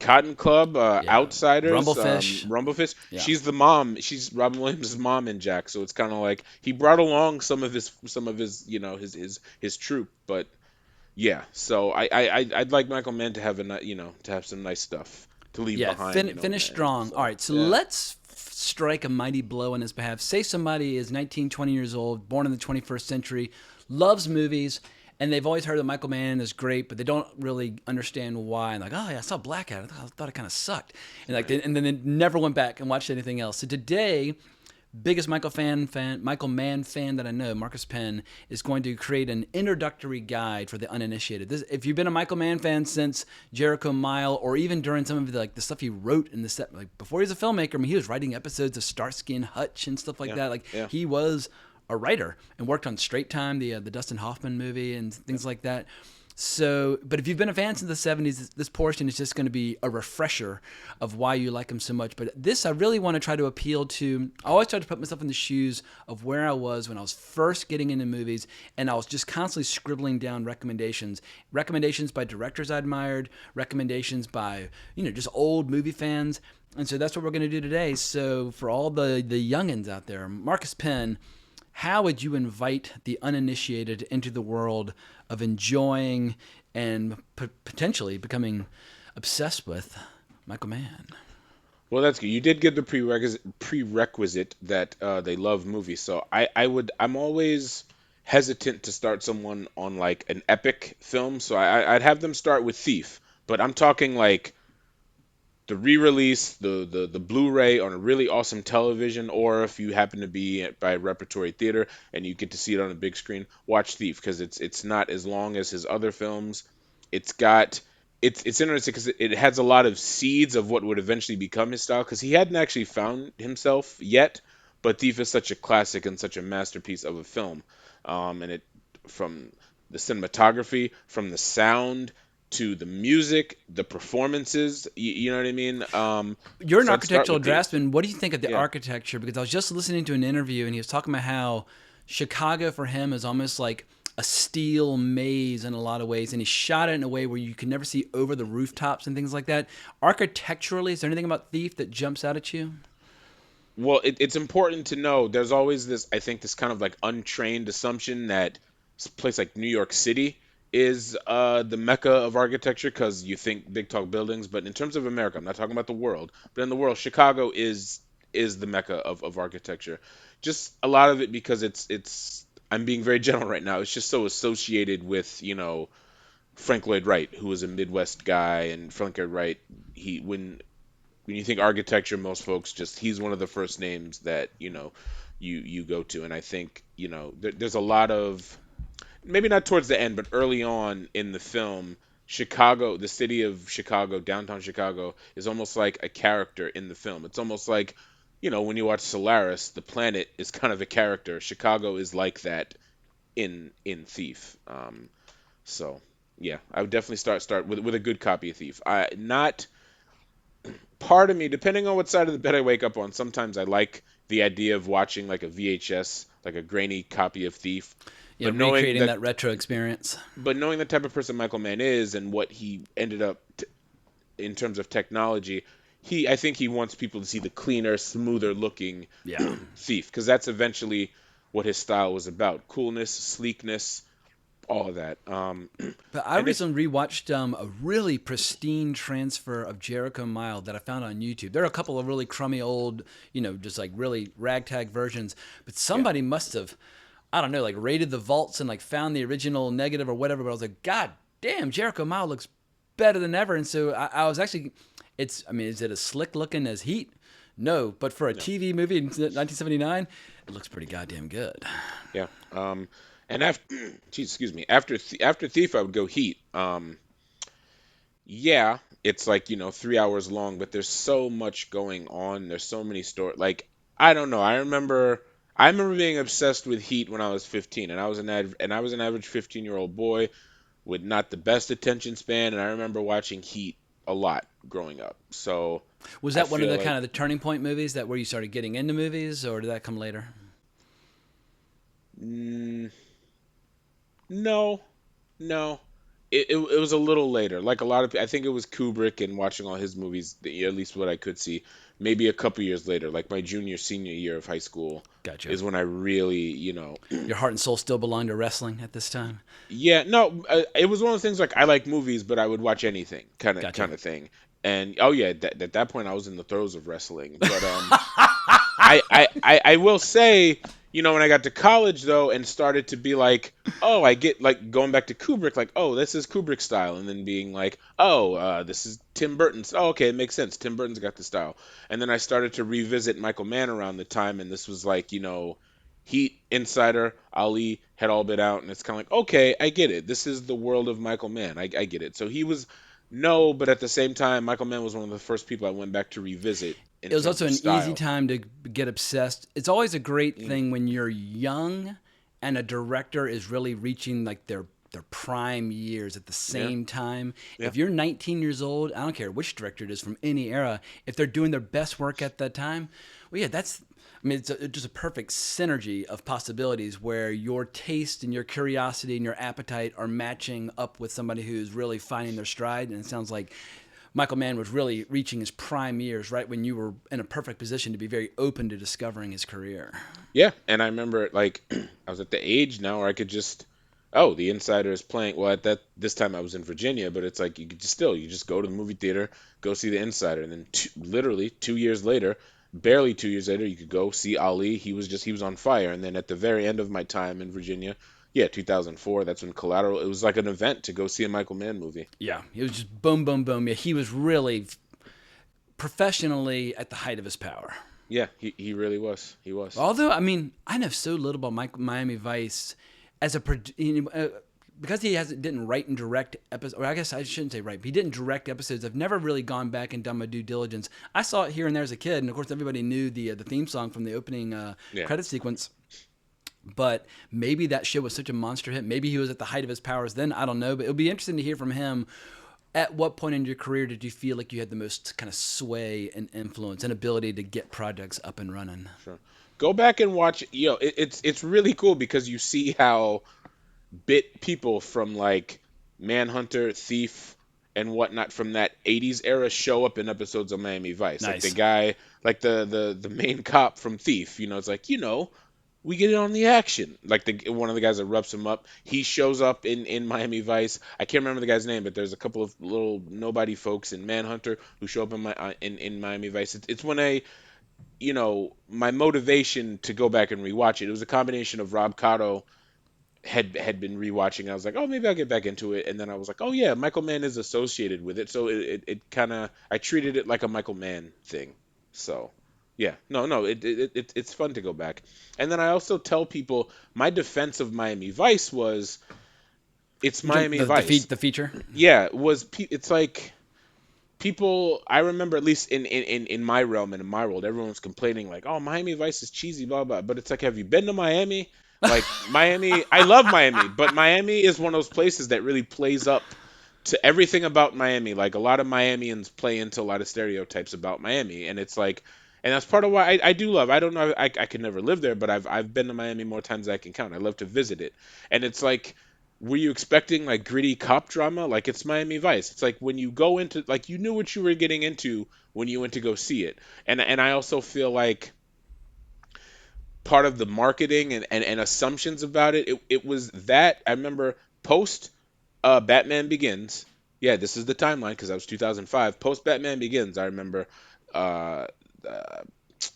Cotton Club, yeah, Outsiders, Rumblefish, Rumblefish. yeah. She's the mom. She's Robin Williams' mom in Jack. So it's kind of like he brought along some of his his troupe. But yeah, so I'd like Michael Mann to have to have some nice stuff to leave Yeah, behind. finish man. strong. All So right, so yeah, let's strike a mighty blow on his behalf. Say somebody is 19, 20 years old, born in the 21st century, loves movies, and they've always heard that Michael Mann is great, but they don't really understand why. And like, oh yeah, I saw Blackout. I thought it kind of sucked, and like, and then they never went back and watched anything else. So today, biggest Michael Mann fan that I know, Marcus Penn, is going to create an introductory guide for the uninitiated. If you've been a Michael Mann fan since Jericho Mile, or even during some of the stuff he wrote in the set, like before he was a filmmaker, I mean, he was writing episodes of Starsky and Hutch and stuff like that. Like he was a writer and worked on Straight Time, the Dustin Hoffman movie, and things like that. So, but if you've been a fan since the 70s, this portion is just going to be a refresher of why you like him so much. But this, I really want to try to appeal to. I always try to put myself in the shoes of where I was when I was first getting into movies, and I was just constantly scribbling down recommendations by directors I admired, recommendations by just old movie fans. And so that's what we're going to do today. So for all the youngins out there, Marcus Penn, how would you invite the uninitiated into the world of enjoying and potentially becoming obsessed with Michael Mann? Well, that's good. You did give the prerequisite that they love movies. So I'm always hesitant to start someone on like an epic film. So I'd have them start with Thief, but I'm talking like the re-release, the Blu-ray on a really awesome television, or if you happen to be by Repertory Theater and you get to see it on a big screen, watch Thief because it's not as long as his other films. It's got it's interesting because it has a lot of seeds of what would eventually become his style because he hadn't actually found himself yet, but Thief is such a classic and such a masterpiece of a film, and it from the cinematography, from the sound to the music, the performances. You know what I mean? You're an So I'd start architectural with Thief. draftsman. What do you think of the Yeah. architecture? Because I was just listening to an interview and he was talking about how Chicago for him is almost like a steel maze in a lot of ways, and he shot it in a way where you can never see over the rooftops and things like that. Architecturally, is there anything about Thief that jumps out at you? Well, it's important to know there's always this, I think, this kind of like untrained assumption that a place like New York City is the mecca of architecture because you think big tall buildings. But in terms of America, I'm not talking about the world, but in the world, Chicago is the mecca of architecture. Just a lot of it because it's I'm being very general right now. It's just so associated with, Frank Lloyd Wright, who was a Midwest guy, and Frank Lloyd Wright, he when you think architecture, most folks just he's one of the first names that you go to, and I think there's a lot of maybe not towards the end, but early on in the film, Chicago, the city of Chicago, downtown Chicago, is almost like a character in the film. It's almost like when you watch Solaris, the planet is kind of a character. Chicago is like that in Thief. So yeah, I would definitely start with a good copy of Thief. I not part of me, depending on what side of the bed I wake up on, sometimes I like the idea of watching like a VHS, like a grainy copy of Thief. Yeah, But knowing recreating that, that retro experience. but knowing the type of person Michael Mann is and what he ended up in terms of technology, I think he wants people to see the cleaner, smoother looking Yeah. Thief, because that's eventually what his style was about: coolness, sleekness, all of that. But I And it's recently rewatched a really pristine transfer of Jericho Mile that I found on YouTube. There are a couple of really crummy old, just like really ragtag versions, but yeah. somebody must have, I don't know, like raided the vaults and like found the original negative or whatever. But I was like, God damn, Jericho Mile looks better than ever. And so I was actually, is it as slick looking as Heat? No, but for a No. TV movie in 1979, it looks pretty goddamn good. Yeah. And after, geez, excuse me, after Thief, I would go Heat. Yeah, it's like 3 hours long, but there's so much going on. There's so many stories. Like I don't know. I remember being obsessed with Heat when I was 15, and I was an average 15-year-old boy with not the best attention span, and I remember watching Heat a lot growing up. So Was I that one of feel the like kind of the turning point movies that where you started getting into movies, or did that come later? mm, no, no. It was a little later. Like a lot of, I think it was Kubrick and watching all his movies, at least what I could see, maybe a couple years later, like my junior, senior year of high school, Gotcha. is when I really, Your heart and soul still belong to wrestling at this time. yeah, no, it was one of those things like I like movies, but I would watch anything, kind of, Gotcha. kind of thing. And oh yeah, at that point I was in the throes of wrestling, but I will say, when I got to college though and started to be like, oh, I get like going back to Kubrick, like, oh, this is Kubrick style, and then being like, oh, this is Tim Burton's. Oh, okay, it makes sense. Tim Burton's got the style. And then I started to revisit Michael Mann around the time, and this was like, Heat, Insider, Ali had all been out, and it's kind of like, okay, I get it. This is the world of Michael Mann. I get it. So he was no, but at the same time, Michael Mann was one of the first people I went back to revisit in It was terms also of an easy style. time to get obsessed. It's always a great Mm, thing when you're young and a director is really reaching like their prime years at the yeah, same time. yeah, If you're 19 years old, I don't care which director it is from any era, if they're doing their best work at that time, well, yeah, it's just a perfect synergy of possibilities where your taste and your curiosity and your appetite are matching up with somebody who's really finding their stride. And it sounds like Michael Mann was really reaching his prime years right when you were in a perfect position to be very open to discovering his career. yeah. And I remember like I was at the age now where I could just, oh, the Insider is playing. Well, at that this time I was in Virginia, but it's like you just go to the movie theater, go see the Insider, and then literally 2 years later, barely 2 years later, you could go see Ali. He was on fire. And then at the very end of my time in Virginia, yeah, 2004, that's when Collateral. It was like an event to go see a Michael Mann movie. Yeah, it was just boom, boom, boom. Yeah, he was really professionally at the height of his power. Yeah, he really was. He was. Although, I mean, I know so little about Miami Vice as a because he has didn't write and direct episodes. Or I guess I shouldn't say write. But he didn't direct episodes. I've never really gone back and done my due diligence. I saw it here and there as a kid, and of course, everybody knew the theme song from the opening Yeah. credit sequence. But maybe that show was such a monster hit. Maybe he was at the height of his powers then. I don't know. But it'll be interesting to hear from him. At what point in your career did you feel like you had the most kind of sway and influence and ability to get projects up and running? Sure. Go back and watch. It's really cool because you see how bit people from like Manhunter, Thief, and whatnot from that '80s era show up in episodes of Miami Vice. Like the Nice. guy, like the main cop from Thief. It's like we get in on the action. Like the one of the guys that roughs him up, he shows up in Miami Vice. I can't remember the guy's name, but there's a couple of little nobody folks in Manhunter who show up in Miami Vice. It's when my motivation to go back and rewatch it. It was a combination of Rob Cotto had been rewatching. I was like, oh, maybe I'll get back into it, and then I was like, oh yeah, Michael Mann is associated with it, so it kind of I treated it like a Michael Mann thing. So yeah, no, it's fun to go back. And then I also tell people my defense of Miami Vice was it's You talking Miami Vice. the feature? Yeah, it's like people I remember at least in my realm and in my world, everyone was complaining like, oh, Miami Vice is cheesy, blah blah. But it's like, have you been to Miami? Like Miami, I love Miami, but Miami is one of those places that really plays up to everything about Miami. Like a lot of Miamians play into a lot of stereotypes about Miami, and it's like, and that's part of why I do love. I don't know, I could never live there, but I've been to Miami more times than I can count. I love to visit it, and it's like, were you expecting like gritty cop drama? Like it's Miami Vice. It's like when you go into like you knew what you were getting into when you went to go see it, and I also feel like part of the marketing and assumptions about it was that I remember post Batman Begins. Yeah, this is the timeline because that was 2005. Post Batman Begins, I remember uh, uh,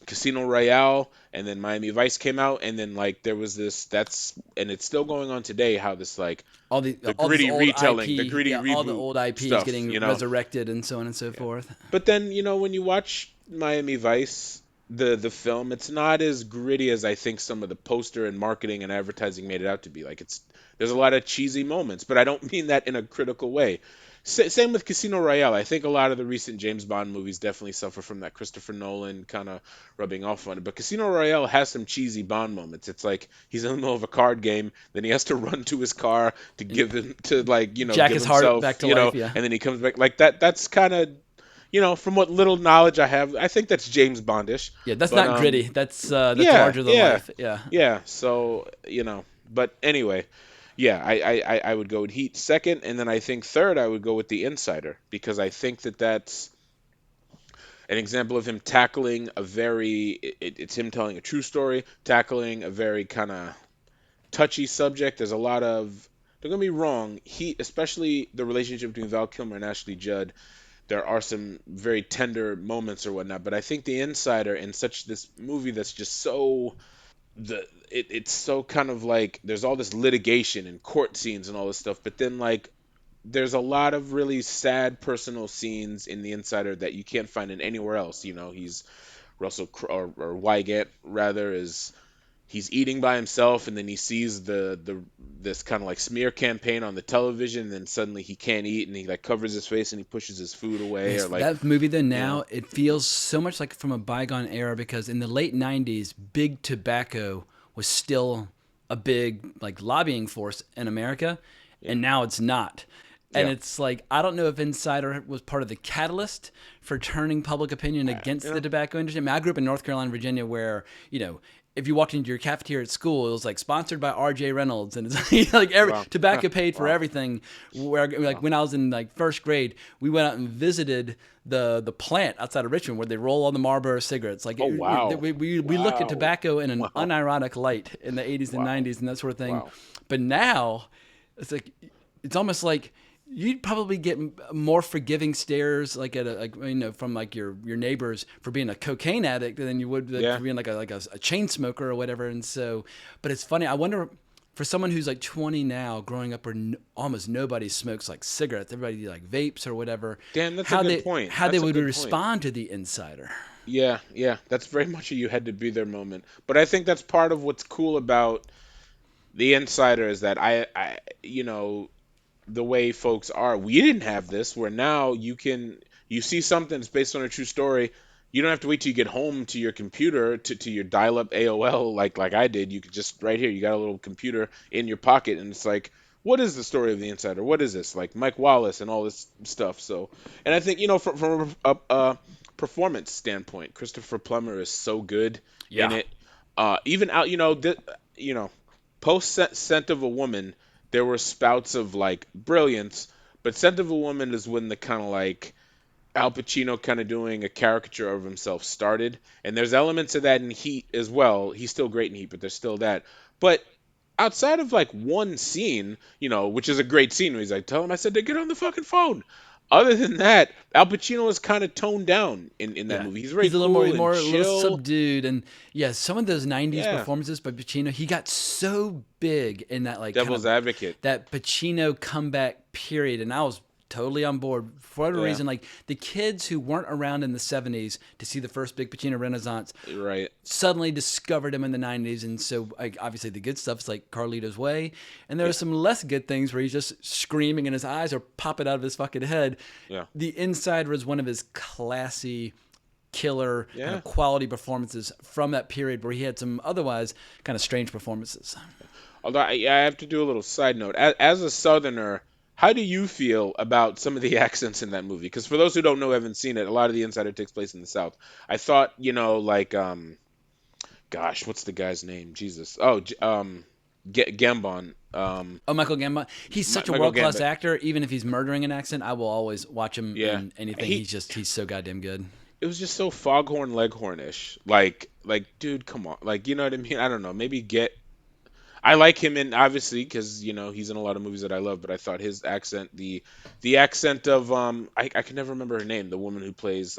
Casino Royale and then Miami Vice came out, and then like there was this that's and it's still going on today. How this like the All this gritty old retelling, the IP, gritty yeah, all the reboot old IPs stuff, getting resurrected and so on and so Yeah. forth. But then, when you watch Miami Vice, the film, it's not as gritty as I think some of the poster and marketing and advertising made it out to be. Like there's a lot of cheesy moments, but I don't mean that in a critical way. Same with Casino Royale. I think a lot of the recent James Bond movies definitely suffer from that Christopher Nolan kind of rubbing off on it. But Casino Royale has some cheesy Bond moments. It's like he's in the middle of a card game, then he has to run to his car to And give him to like Jack give his heart himself, back to life, yeah. and then he comes back like that. That's kind of from what little knowledge I have, I think that's James Bondish. Yeah, that's But not gritty. That's yeah, larger than yeah, life. Yeah. yeah. So but anyway, yeah, I would go with Heat second, and then I think third I would go with The Insider because I think that's an example of him tackling a very it's him telling a true story, tackling a very kind of touchy subject. There's a lot of don't get me wrong, he especially the relationship between Val Kilmer and Ashley Judd there are some very tender moments or whatnot. But I think The Insider, in such this movie that's just so it's so kind of like there's all this litigation and court scenes and all this stuff, but then like there's a lot of really sad personal scenes in The Insider that you can't find in anywhere else. He's or Wygant rather is he's eating by himself, and then he sees the this kind of like smear campaign on the television, and then suddenly he can't eat, and he like covers his face and he pushes his food away, Yes, or like that movie though you know now it feels so much like from a bygone era because in the late '90s, big tobacco was still a big like lobbying force in America, yeah and now it's not. And yeah it's like I don't know if Insider was part of the catalyst for turning public opinion you against the know tobacco industry. I mean, I grew up in North Carolina, Virginia, where if you walked into your cafeteria at school, it was like sponsored by R.J. Reynolds, and it's like every wow tobacco paid for wow everything. Where like wow when I was in like first grade, we went out and visited the plant outside of Richmond where they roll all the Marlboro cigarettes. Like oh wow we looked at wow tobacco in an wow unironic light in the '80s and wow '90s and that sort of thing. wow But now it's like it's almost like you'd probably get more forgiving stares like at from like your neighbors for being a cocaine addict than you would like, yeah for being like a chain smoker or whatever. And so, but it's funny. I wonder for someone who's like 20 now, growing up where almost nobody smokes like cigarettes, everybody like vapes or whatever. damn, that's a good point, How they that's a would good point. respond to the insider. Yeah, that's very much a you had to be there moment. But I think that's part of what's cool about The Insider is that the way folks are, we didn't have this where now you see something that's based on a true story. You don't have to wait till you get home to your computer to your dial-up AOL like I did. You could just right here, you got a little computer in your pocket, and it's like, what is the story of The Insider? What is this? Like Mike Wallace and all this stuff. So, and I think from a performance standpoint, Christopher Plummer is so good in Yeah. it. Even out, you know, post Scent of a Woman, there were spouts of like brilliance, but Scent of a Woman is when the kind of like Al Pacino kind of doing a caricature of himself started, and there's elements of that in Heat as well. He's still great in Heat, but there's still that. But outside of like one scene, which is a great scene, where he's like, "Tell him I said to get on the fucking phone." Other than that, Al Pacino is kind of toned down in that Yeah, movie. He's very he's a little more, cool and a little chill. subdued, and yeah, some of those '90s Yeah, performances by Pacino, he got so big in that like kind Devil's of Advocate. that Pacino comeback period, and I was totally on board for whatever Yeah, reason. Like the kids who weren't around in the '70s to see the first big Pacino renaissance right. suddenly discovered him in the '90s, and so like obviously the good stuff is like Carlito's Way, and there are Yeah, some less good things where he's just screaming and his eyes are popping out of his fucking head. yeah, The Insider is one of his classy killer kind yeah. of quality performances from that period where he had some otherwise kind of strange performances. Although I have to do a little side note. As a Southerner, how do you feel about some of the accents in that movie? Because for those who don't know, haven't seen it, a lot of The Insider takes place in the South. I thought, like, gosh, what's the guy's name? Jesus. Oh, Gambon. Oh, Michael Gambon, he's such a Michael world class Gambon. actor. Even if he's murdering an accent, I will always watch him Yeah. in anything. He He's so goddamn good. it was just so Foghorn Leghornish. Like, dude, come on. Like, you know what I mean? I don't know. Maybe get I like him in obviously because he's in a lot of movies that I love, but I thought his accent, the accent of I can never remember her name, the woman who plays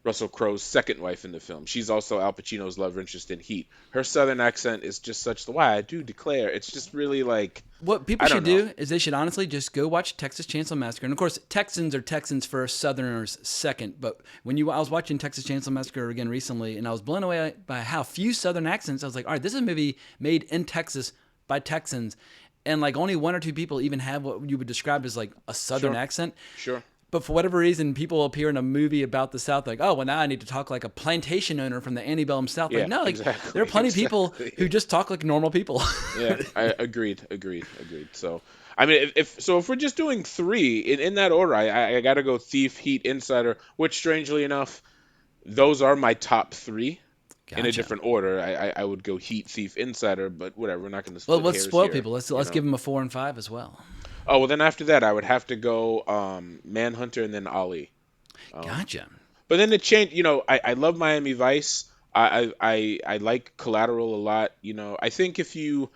Russell Crowe's second wife in the film. She's also Al Pacino's love interest in Heat. Her southern accent is just such the why I do declare. It's just really like What people I should don't know. do is they should honestly just go watch Texas Chainsaw Massacre. And of course, Texans are Texans first, Southerners second. But I was watching Texas Chainsaw Massacre again recently, and I was blown away by how few Southern accents. I was like, all right, this is a movie made in Texas by Texans, and like only one or two people even have what you would describe as like a Southern Sure, accent. sure. But for whatever reason, people appear in a movie about the South, like, oh, well, now I need to talk like a plantation owner from the antebellum South. Like, Yeah, no, like there are exactly, plenty of people who exactly. just talk like normal people. Yeah, I agreed. So, I mean, if we're just doing three in that order, I gotta go Thief, Heat, Insider, which strangely enough, those are my top three in a Gotcha. different order. I would go Heat, Thief, Insider, but whatever. We're not gonna Well, split let's hairs spoil here, people. you Let's know. give them a 4 and 5 as well. Oh well, then after that, I would have to go Manhunter and then Ali. Um, Gotcha. but then to change, I love Miami Vice. I like Collateral a lot. I think if you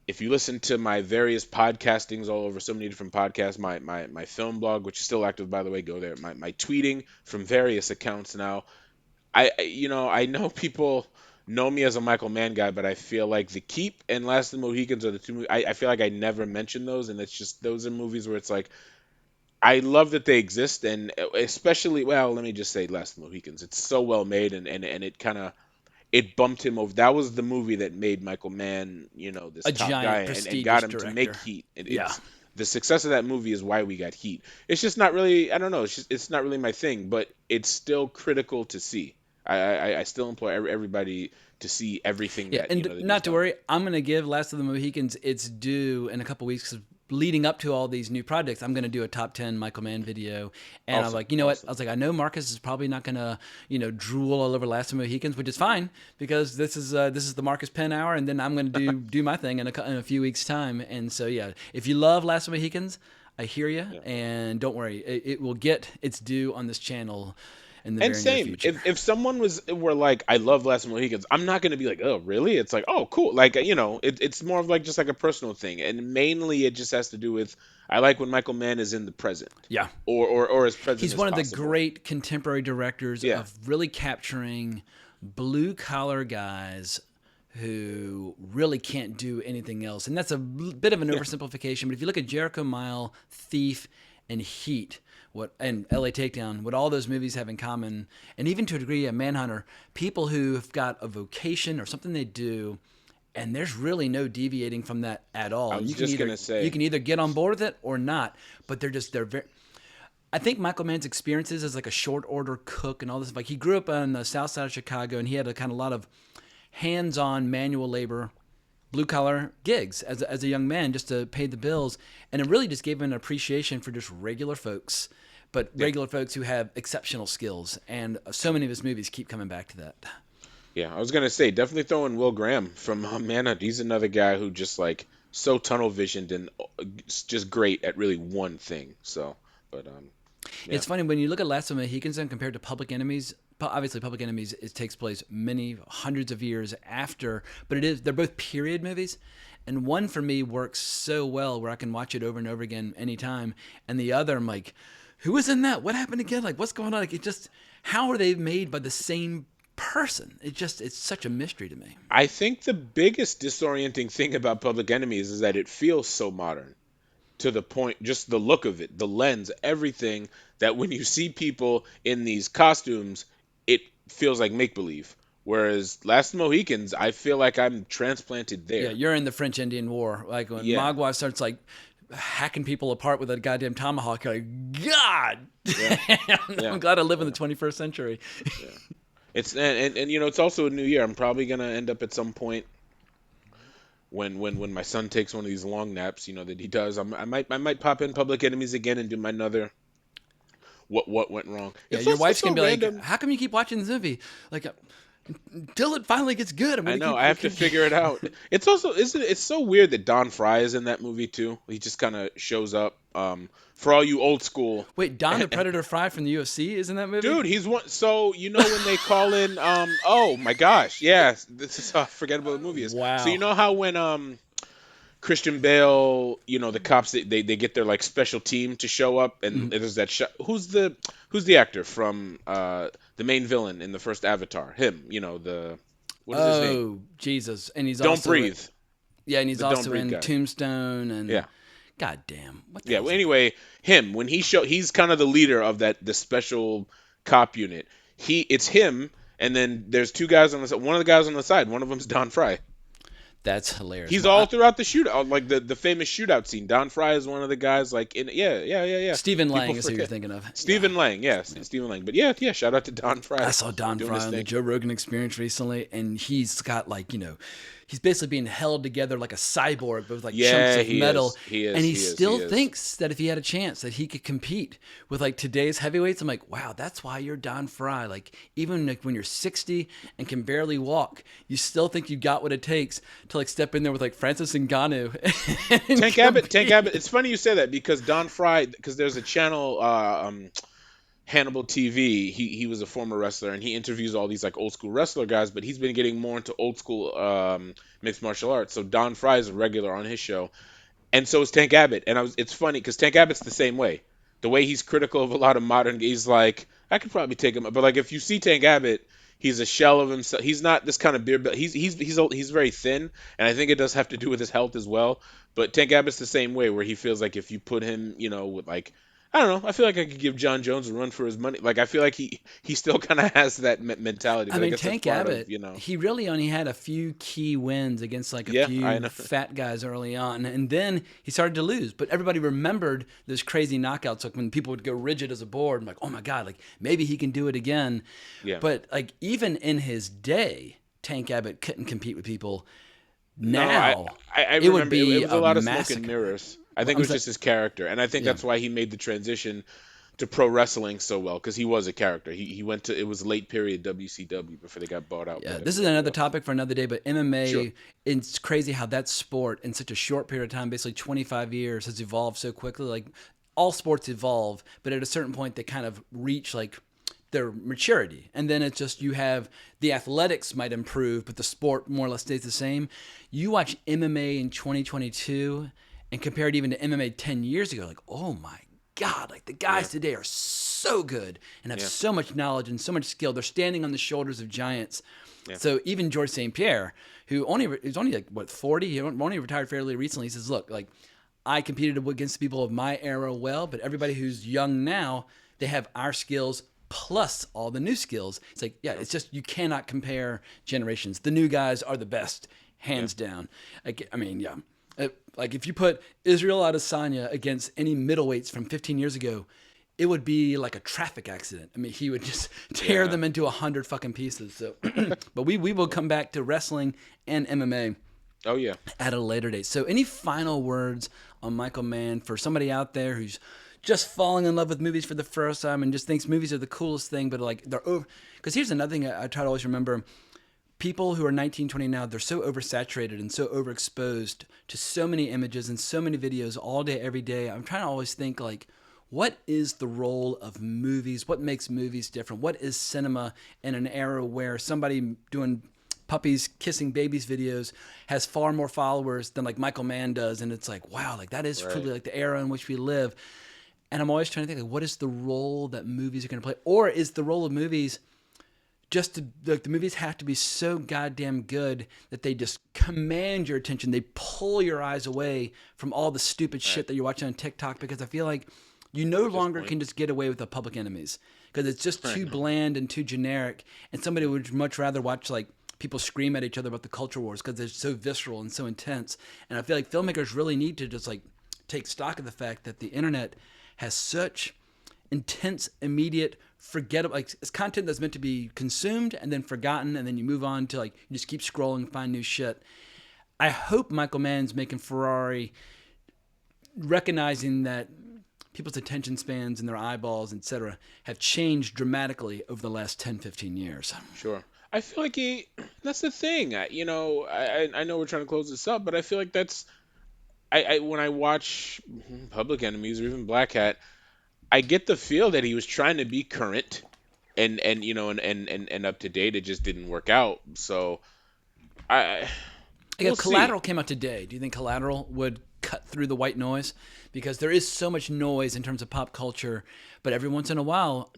if you listen to my various podcastings all over so many different podcasts, my film blog, which is still active by the way, go there. My tweeting from various accounts now. I know people know me as a Michael Mann guy, but I feel like The Keep and Last of the Mohicans are the two movies. I feel like I never mention those, and it's just those are movies where it's like I love that they exist, and especially, well, let me just say Last of the Mohicans. It's so well made, and it kind of it bumped him over. That was the movie that made Michael Mann, this A top guy, giant, and got prestigious him to make director. Heat. Yeah. It's the success of that movie is why we got Heat. It's just not really, I don't know, it's not really my thing, but it's still critical to see. I still implore everybody to see everything Yeah, that and that he's not to done. worry, I'm going to give Last of the Mohicans its due in a couple weeks. 'Cause leading up to all these new projects, I'm going to do a top 10 Michael Mann video. And I'm Awesome, like, you know what? I awesome. was like, I know Marcus is probably not going to, drool all over Last of the Mohicans, which is fine because this is the Marcus Penn hour, and then I'm going to do my thing in a few weeks' time. And so yeah, if you love Last of the Mohicans, I hear you, Yeah. and don't worry, it will get its due on this channel in the And very near same, future. if someone were like, I love Last Mohicans, I'm not gonna be like, oh, really? It's like, oh, cool. Like, it's more of like just like a personal thing, and mainly it just has to do with I like when Michael Mann is in the present, Yeah. or as present He's as one of the possible. great contemporary directors Yeah, of really capturing blue collar guys who really can't do anything else. And that's a bit of an yeah, oversimplification, but if you look at Jericho Mile, Thief, and Heat, and LA Takedown, what all those movies have in common, and even to a degree, a Manhunter, people who have got a vocation or something they do, and there's really no deviating from that at all. I And was you can just either gonna you say, can either get on board with it or not, but they're very. I think Michael Mann's experiences as like a short order cook and all this, like he grew up on the south side of Chicago, and he had a kind of lot of hands-on manual labor, blue collar gigs as a young man just to pay the bills, and it really just gave him an appreciation for just regular folks, but yeah, regular folks who have exceptional skills. And so many of his movies keep coming back to that. yeah, I was gonna say, definitely throw in Will Graham from Manhunt. He's another guy who just like so tunnel visioned and just great at really one thing. So, but yeah, It's funny when you look at Last of the Mohicans and compared to Public Enemies. Obviously, Public Enemies it takes place many hundreds of years after, but they're both period movies, and one for me works so well where I can watch it over and over again anytime, and the other I'm like, who was in that? What happened again? Like, what's going on? Like, it just how are they made by the same person? It's such a mystery to me. I think the biggest disorienting thing about Public Enemies is that it feels so modern to the point, just the look of it, the lens, everything, that when you see people in these costumes, it feels like make believe. Whereas Last Mohicans, I feel like I'm transplanted Yeah, there. you're in the French Indian War. Like when Yeah, Magua starts like hacking people apart with a goddamn tomahawk, you're like, God, yeah, yeah, I'm glad I live in the yeah, 21st century. yeah. It's and it's also a new year. I'm probably gonna end up at some point when my son takes one of these long naps, that he does. I might pop in Public Enemies again and do my another what went wrong. Yeah, It's your also wife's gonna so be like, random. how come you keep watching this movie? Like, until it finally gets good, I'm I gonna know. keep. I have to figure it out. It's also isn't it, it's so weird that Don Fry is in that movie too. He just kind of shows up. For all you old school, Wait, Don the Predator Fry from the UFC is in that movie? dude, he's one. So when they call in, oh my gosh, yes, this is how forgettable the movie is. So you Wow. know how when Christian Bale, the cops they get their like special team to show up, and Mhm. there's that shot. Who's the actor from the main villain in the first Avatar? Him, the what is his name? Oh Jesus! And he's Don't also breathe. yeah, and he's The Don't also Breathe in guy. Tombstone and Yeah. God damn, what the Yeah. hell Well, is he called? anyway, him when he's kind of the leader of the special cop unit. It's him, and then there's two guys on the side. One of the guys on the side, one of them's Don Fry. That's hilarious. He's Well, all throughout the shootout, like the famous shootout scene. Don Fry is one of the guys, like in yeah, yeah, yeah, yeah. Stephen People Lang is who you're forget thinking of. Yeah. Stephen Lang, yes, Stephen Lang. But yeah, yeah. Shout out to Don I Fry saw Don doing Fry his on the thing. Joe Rogan Experience recently, and he's got like he's basically being held together like a cyborg, but with like chunks Yeah, of he metal, is. He and is. he He is. He still is. thinks that if he had a chance that he could compete with like today's heavyweights. I'm like, wow, that's why you're Don Fry. Like even like when you're 60 and can barely walk, you still think you got what it takes to like step in there with like Francis Ngannou and Tank Abbott. Tank compete. Abbott. It's funny you say that because Don Fry, because there's a channel. Hannibal TV, he was a former wrestler, and he interviews all these like old school wrestler guys, but he's been getting more into old school mixed martial arts. So Don Fry is a regular on his show, and so is Tank Abbott. And it's funny because Tank Abbott's the same way. The way he's critical of a lot of modern, he's like, I could probably take him, but like if you see Tank Abbott, he's a shell of himself. He's not this kind of beer, but he's very thin, and I think it does have to do with his health as well. But Tank Abbott's the same way, where he feels like if you put him, with like, I don't know, I feel like I could give John Jones a run for his money. Like I feel like he still kind of has that mentality. I But I mean, guess that's Tank part Abbott, of. he really only had a few key wins against like a Yeah, I few know. fat guys early on, and then he started to lose. But everybody remembered those crazy knockouts, like when people would go rigid as a board, and like, oh my god, like maybe he can do it again. Yeah. But like even in his day, Tank Abbott couldn't compete with people. No, Now I it would remember it be was a a lot of smoke and massacre. mirrors. I think it I'm was saying, just his character, and I think yeah. that's why he made the transition to pro wrestling so well because he was a character. He went to it was late period WCW before they got bought out by Yeah, this is another WWF. topic for another day, but Sure. MMA, it's crazy how that sport in such a short period of time, basically 25 years, has evolved so quickly. Like all sports evolve, but at a certain point they kind of reach like their maturity. And then it's just you have the athletics might improve, but the sport more or less stays the same. You watch MMA in 2022 and compare it even to MMA 10 years ago, like, oh my God, like the guys Yeah. today are so good and have Yeah. so much knowledge and so much skill. They're standing on the shoulders of giants. Yeah. So even George St. Pierre, who is only like what 40, he only retired fairly recently. He says, "Look, like I competed against people of my era well, but everybody who's young now, they have our skills plus all the new skills." It's like, yeah, it's just you cannot compare generations. The new guys are the best, Yeah. hands down. Like, I mean, yeah. Like if you put Israel Adesanya against any middleweights from 15 years ago, it would be like a traffic accident. I mean, he would just tear Yeah. them into 100 fucking pieces. So, but we will come back to wrestling and MMA Oh yeah. at a later date. So, any final words on Michael Mann for somebody out there who's just falling in love with movies for the first time and just thinks movies are the coolest thing, but like they're over? Because here's another thing I try to always remember: people who are 19, 20 now, they're so oversaturated and so overexposed to so many images and so many videos all day, every day. I'm trying to always think like, what is the role of movies? What makes movies different? What is cinema in an era where somebody doing puppies kissing babies videos has far more followers than like Michael Mann does? And it's like, wow, like that is Right. truly like the era in which we live. And I'm always trying to think like, what is the role that movies are going to play? Or is the role of movies just to, like the movies have to be so goddamn good that they just command your attention. They pull your eyes away from all the stupid Right. shit that you're watching on TikTok because I feel like you no At this longer point. can just get away with the Public Enemies because it's just Right. too bland and too generic. And somebody would much rather watch like people scream at each other about the culture wars because they're so visceral and so intense. And I feel like filmmakers really need to just like take stock of the fact that the internet has such intense, immediate, forgettable. Like it's content that's meant to be consumed and then forgotten, and then you move on to like you just keep scrolling, find new shit. I hope Michael Mann's making Ferrari, recognizing that people's attention spans and their eyeballs, etc., have changed dramatically over the last 10, 15 years. Sure. I feel like he. That's the thing. I know we're trying to close this up, but I feel like that's. I when I watch Public Enemies or even Black Hat, I get the feel that he was trying to be current and and up to date. It just didn't work out. So I Like we'll if see. Collateral came out today, do you think Collateral would cut through the white noise? Because there is so much noise in terms of pop culture, but every once in a while,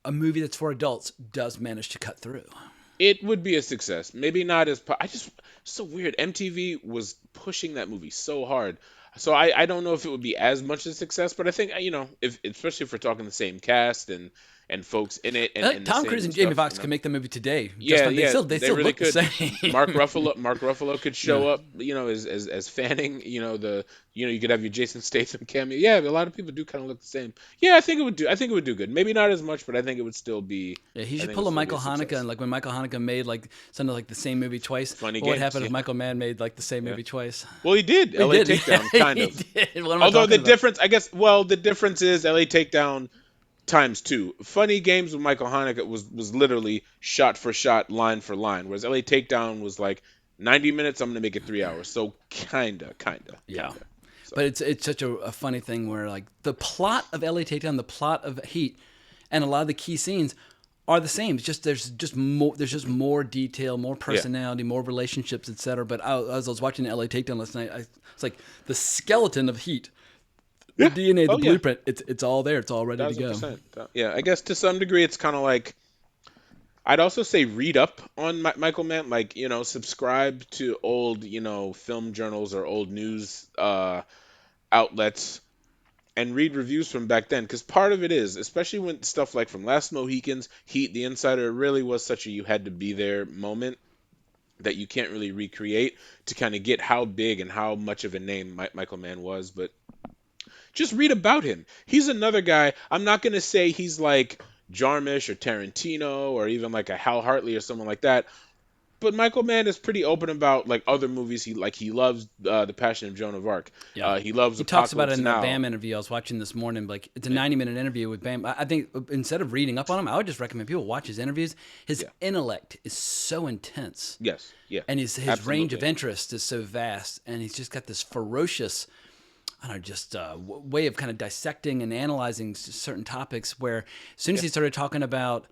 a movie that's for adults does manage to cut through. It would be a success. Maybe not as. I just so weird. MTV was pushing that movie so hard. So I don't know if it would be as much a success, but I think if especially if we're talking the same cast and folks in it and the Tom Cruise same and Jamie stuff. Foxx can make the movie today. Just Yeah, fine. They yeah, still they they still really look the could. same. Mark Ruffalo could Yeah. show up, as Fanning. You could have your Jason Statham cameo. Yeah, a lot of people do kind of look the same. Yeah, I think it would do good. Maybe not as much, but I think it would still be. Yeah, he I should think it pull would a still be Michael a Hanukkah and success. like when Michael Hanukkah made like something like the same movie twice. Funny What would games. happen if Yeah, Michael Mann made like the same yeah. movie twice? Well, he did. He L.A. did. Takedown, Yeah, kind he of. did. What am I Although the talking about? difference, I guess, well, the difference is L.A. Takedown times two. Funny Games with Michael Haneke was literally shot for shot, line for line, whereas L.A. Takedown was like 90 minutes. I'm gonna make it 3 hours. So Yeah. kinda. So But it's such a funny thing where like the plot of LA Takedown, the plot of Heat, and a lot of the key scenes are the same. It's just there's just more detail, more Yeah. personality, more relationships, etc. But as I was watching the LA Takedown last night, it's like the skeleton of Heat, the Yeah. DNA, the Oh yeah. blueprint. It's all there. It's all ready to Thousand go. percent. Yeah. I guess to some degree, it's kind of like I'd also say read up on Michael Mann. Like subscribe to old film journals or old news outlets and read reviews from back then, because part of it is, especially when stuff like from Last Mohicans, Heat, The Insider, it really was such a you had to be there moment that you can't really recreate to kind of get how big and how much of a name Michael Mann was. But just read about him. He's another guy. I'm not going to say he's like Jarmusch or Tarantino or even like a Hal Hartley or someone like that. But Michael Mann is pretty open about like other movies. He loves The Passion of Joan of Arc. Yeah. He loves He talks about it Apocalypse in that Now. Bam interview I was watching this morning. Like, it's a 90-minute interview with Bam. I think instead of reading up on him, I would just recommend people watch his interviews. His Yeah. intellect is so intense. Yes. Yeah. And his range of Absolutely. interest is so vast. And he's just got this ferocious, I don't know, just way of kind of dissecting and analyzing certain topics where as soon as he started talking about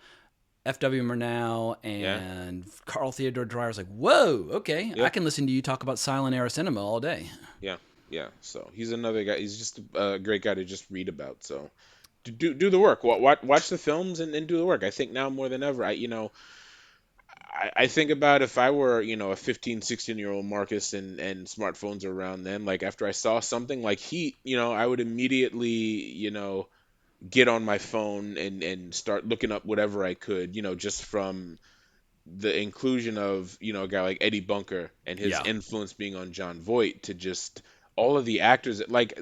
F.W. Murnau Yeah. and Carl Theodore Dreyer, I was like, whoa, okay, I Yeah. can listen to you talk about silent era cinema all day. Yeah. Yeah. So he's another guy. He's just a great guy to just read about. So do the work. Watch the films and do the work. I think now more than ever. I think about if I were, a 15, 16-year-old Marcus and smartphones are around then, like after I saw something like Heat, I would immediately, get on my phone and start looking up whatever I could, just from the inclusion of, a guy like Eddie Bunker and his Yeah. influence being on John Voight to just all of the actors that, like,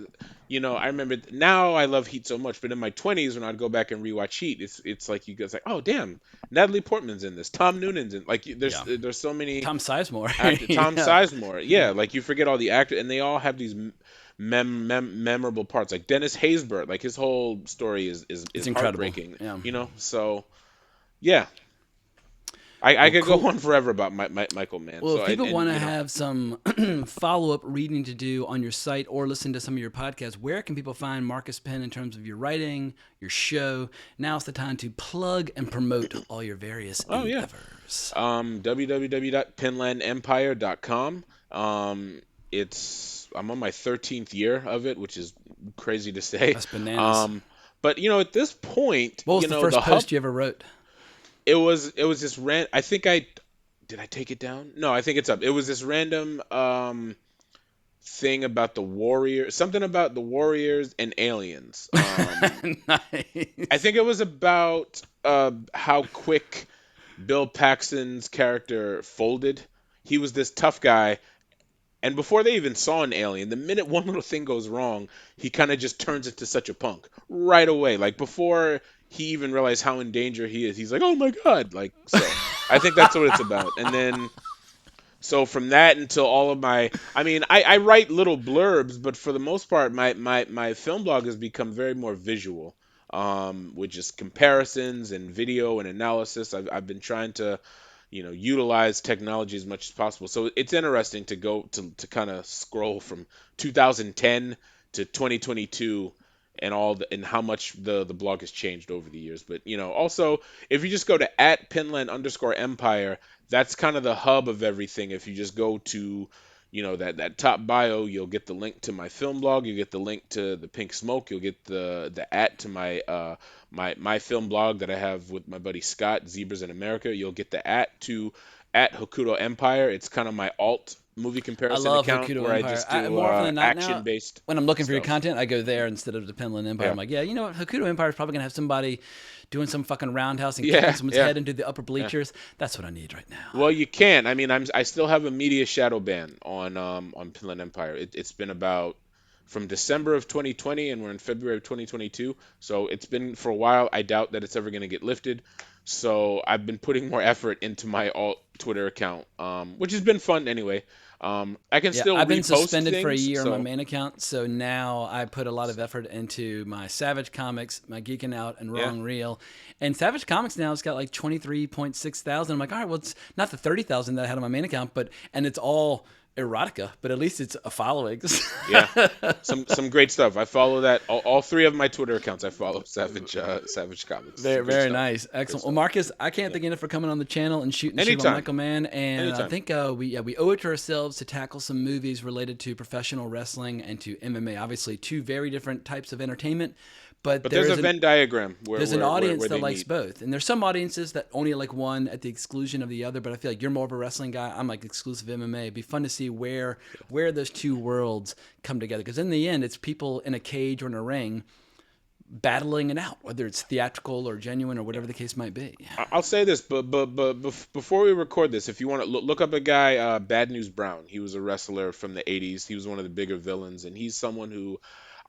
I remember now I love Heat so much, but in my 20s when I'd go back and rewatch Heat, it's like you guys like, oh damn, Natalie Portman's in this, Tom Noonan's in, like Yeah. there's so many Tom Sizemore. Tom Yeah. Sizemore, yeah, like you forget all the actors and they all have these memorable parts, like Dennis Haysbert, like his whole story It's is incredible. heartbreaking, Yeah. so yeah, I Well, could go cool. on forever about Michael Mann. Well, So if people and want to have some follow-up reading to do on your site or listen to some of your podcasts, where can people find Marcus Pinn in terms of your writing, your show? Now's the time to plug and promote all your various oh yeah, endeavors. www.pinlandempire.com. I'm on my 13th year of it, which is crazy to say. That's bananas. But at this point, What was the first the hub. post you ever wrote? It was this I think I did I take it down? No, I think it's up. It was this random thing about the Warriors, something about the Warriors and aliens. I Nice. think it was about how quick Bill Paxton's character folded. He was this tough guy, and before they even saw an alien, the minute one little thing goes wrong, he kind of just turns into such a punk right away. Like before he even realized how in danger he is, he's like, "Oh my God!" Like so. I think that's what it's about. And then so from that until all of I write little blurbs, but for the most part, my film blog has become very more visual, with just comparisons and video and analysis. I've been trying to, utilize technology as much as possible. So it's interesting to go to kind of scroll from 2010 to 2022 and how much the blog has changed over the years. But also if you just go to @Pinland_Empire, that's kind of the hub of everything. If you just go to that top bio, you'll get the link to my film blog, you get the link to the Pink Smoke, you'll get the @ to my film blog that I have with my buddy Scott, Zebras in America. You'll get the @ to Hokuto Empire. It's kind of my alt movie I comparison love account Hokuto where I Empire. just do More often than not now, action based when I'm looking for your stuff. content, I go there instead of the Penland Empire. Yeah. I'm like, yeah, you know what? Hokuto Empire is probably going to have somebody doing some fucking roundhouse and Yeah, kicking someone's yeah. head into the upper bleachers. That's what I need right now. Well, you can. I mean, I still have a media shadow ban on Pinland Empire. It's been about from December of 2020, and we're in February of 2022. So it's been for a while. I doubt that it's ever going to get lifted. So I've been putting more effort into my alt Twitter account, which has been fun anyway. I can Yeah, still I've been repost suspended for a things. year on my So main account, so now I put a lot of effort into my Savage Comics, my Geeking Out, and yeah, Wrong Reel. And Savage Comics now has got like 23.6 thousand. I'm like, all right, well, it's not the 30,000 that I had on my main account, and it's all erotica, but at least it's a following. Yeah, some great stuff. I follow that. All three of my Twitter accounts I follow Savage Comics. Very, Some good very stuff. nice. Good Excellent. Well, stuff. Marcus, I can't thank you enough for coming on the channel and shooting the shit on Anytime. Michael Mann. And I Anytime. think we owe it to ourselves to tackle some movies related to professional wrestling and to MMA. Obviously, two very different types of entertainment. But But there's a Venn diagram there's an audience where that they likes meet. both, and there's some audiences that only like one at the exclusion of the other. But I feel like you're more of a wrestling guy. I'm like exclusive MMA. It'd be fun to see where those two worlds come together, because in the end, it's people in a cage or in a ring battling it out, whether it's theatrical or genuine or whatever the case might be. I'll say this, but before we record this, if you want to look up a guy, Bad News Brown. He was a wrestler from the '80s. He was one of the bigger villains, and he's someone who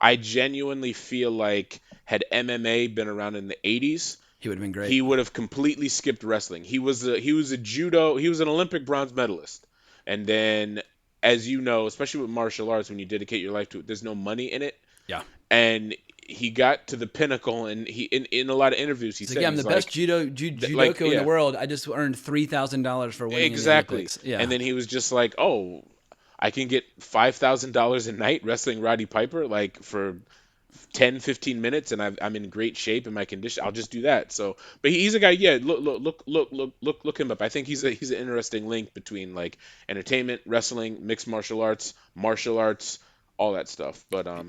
I genuinely feel like had MMA been around in the '80s, He would have been great. he would have completely skipped wrestling. He was an Olympic bronze medalist, and then, as you know, especially with martial arts, when you dedicate your life to it, there's no money in it, Yeah. and he got to the pinnacle, and he in a lot of interviews he So said yeah, I'm he's the like, best judoka in yeah. the world. I just earned $3,000 for winning Exactly. in the Olympics. Yeah. And then he was just like, "Oh, I can get $5,000 a night wrestling Roddy Piper like for 10, 15 minutes, and I'm in great shape in my condition. I'll just do that." So, but he's a guy. Yeah, look him up. I think he's an interesting link between like entertainment, wrestling, mixed martial arts, all that stuff. But yeah.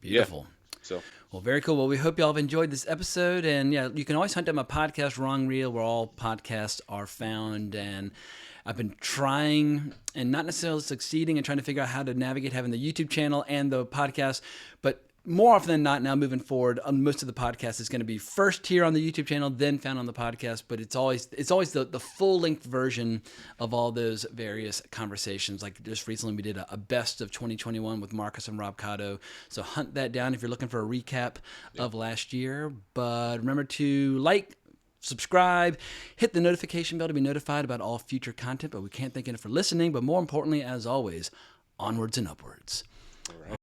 Beautiful. So Well, very cool. Well, we hope y'all have enjoyed this episode. And yeah, you can always hunt down my podcast, Wrong Reel, where all podcasts are found. And I've been trying and not necessarily succeeding and trying to figure out how to navigate having the YouTube channel and the podcast. But more often than not, now moving forward, most of the podcast is going to be first here on the YouTube channel, then found on the podcast. But it's always the full length version of all those various conversations. Like just recently, we did a best of 2021 with Marcus and Rob Cotto. So hunt that down if you're looking for a recap of last year. But remember to like, subscribe, hit the notification bell to be notified about all future content. But we can't thank you enough for listening. But more importantly, as always, onwards and upwards. all right.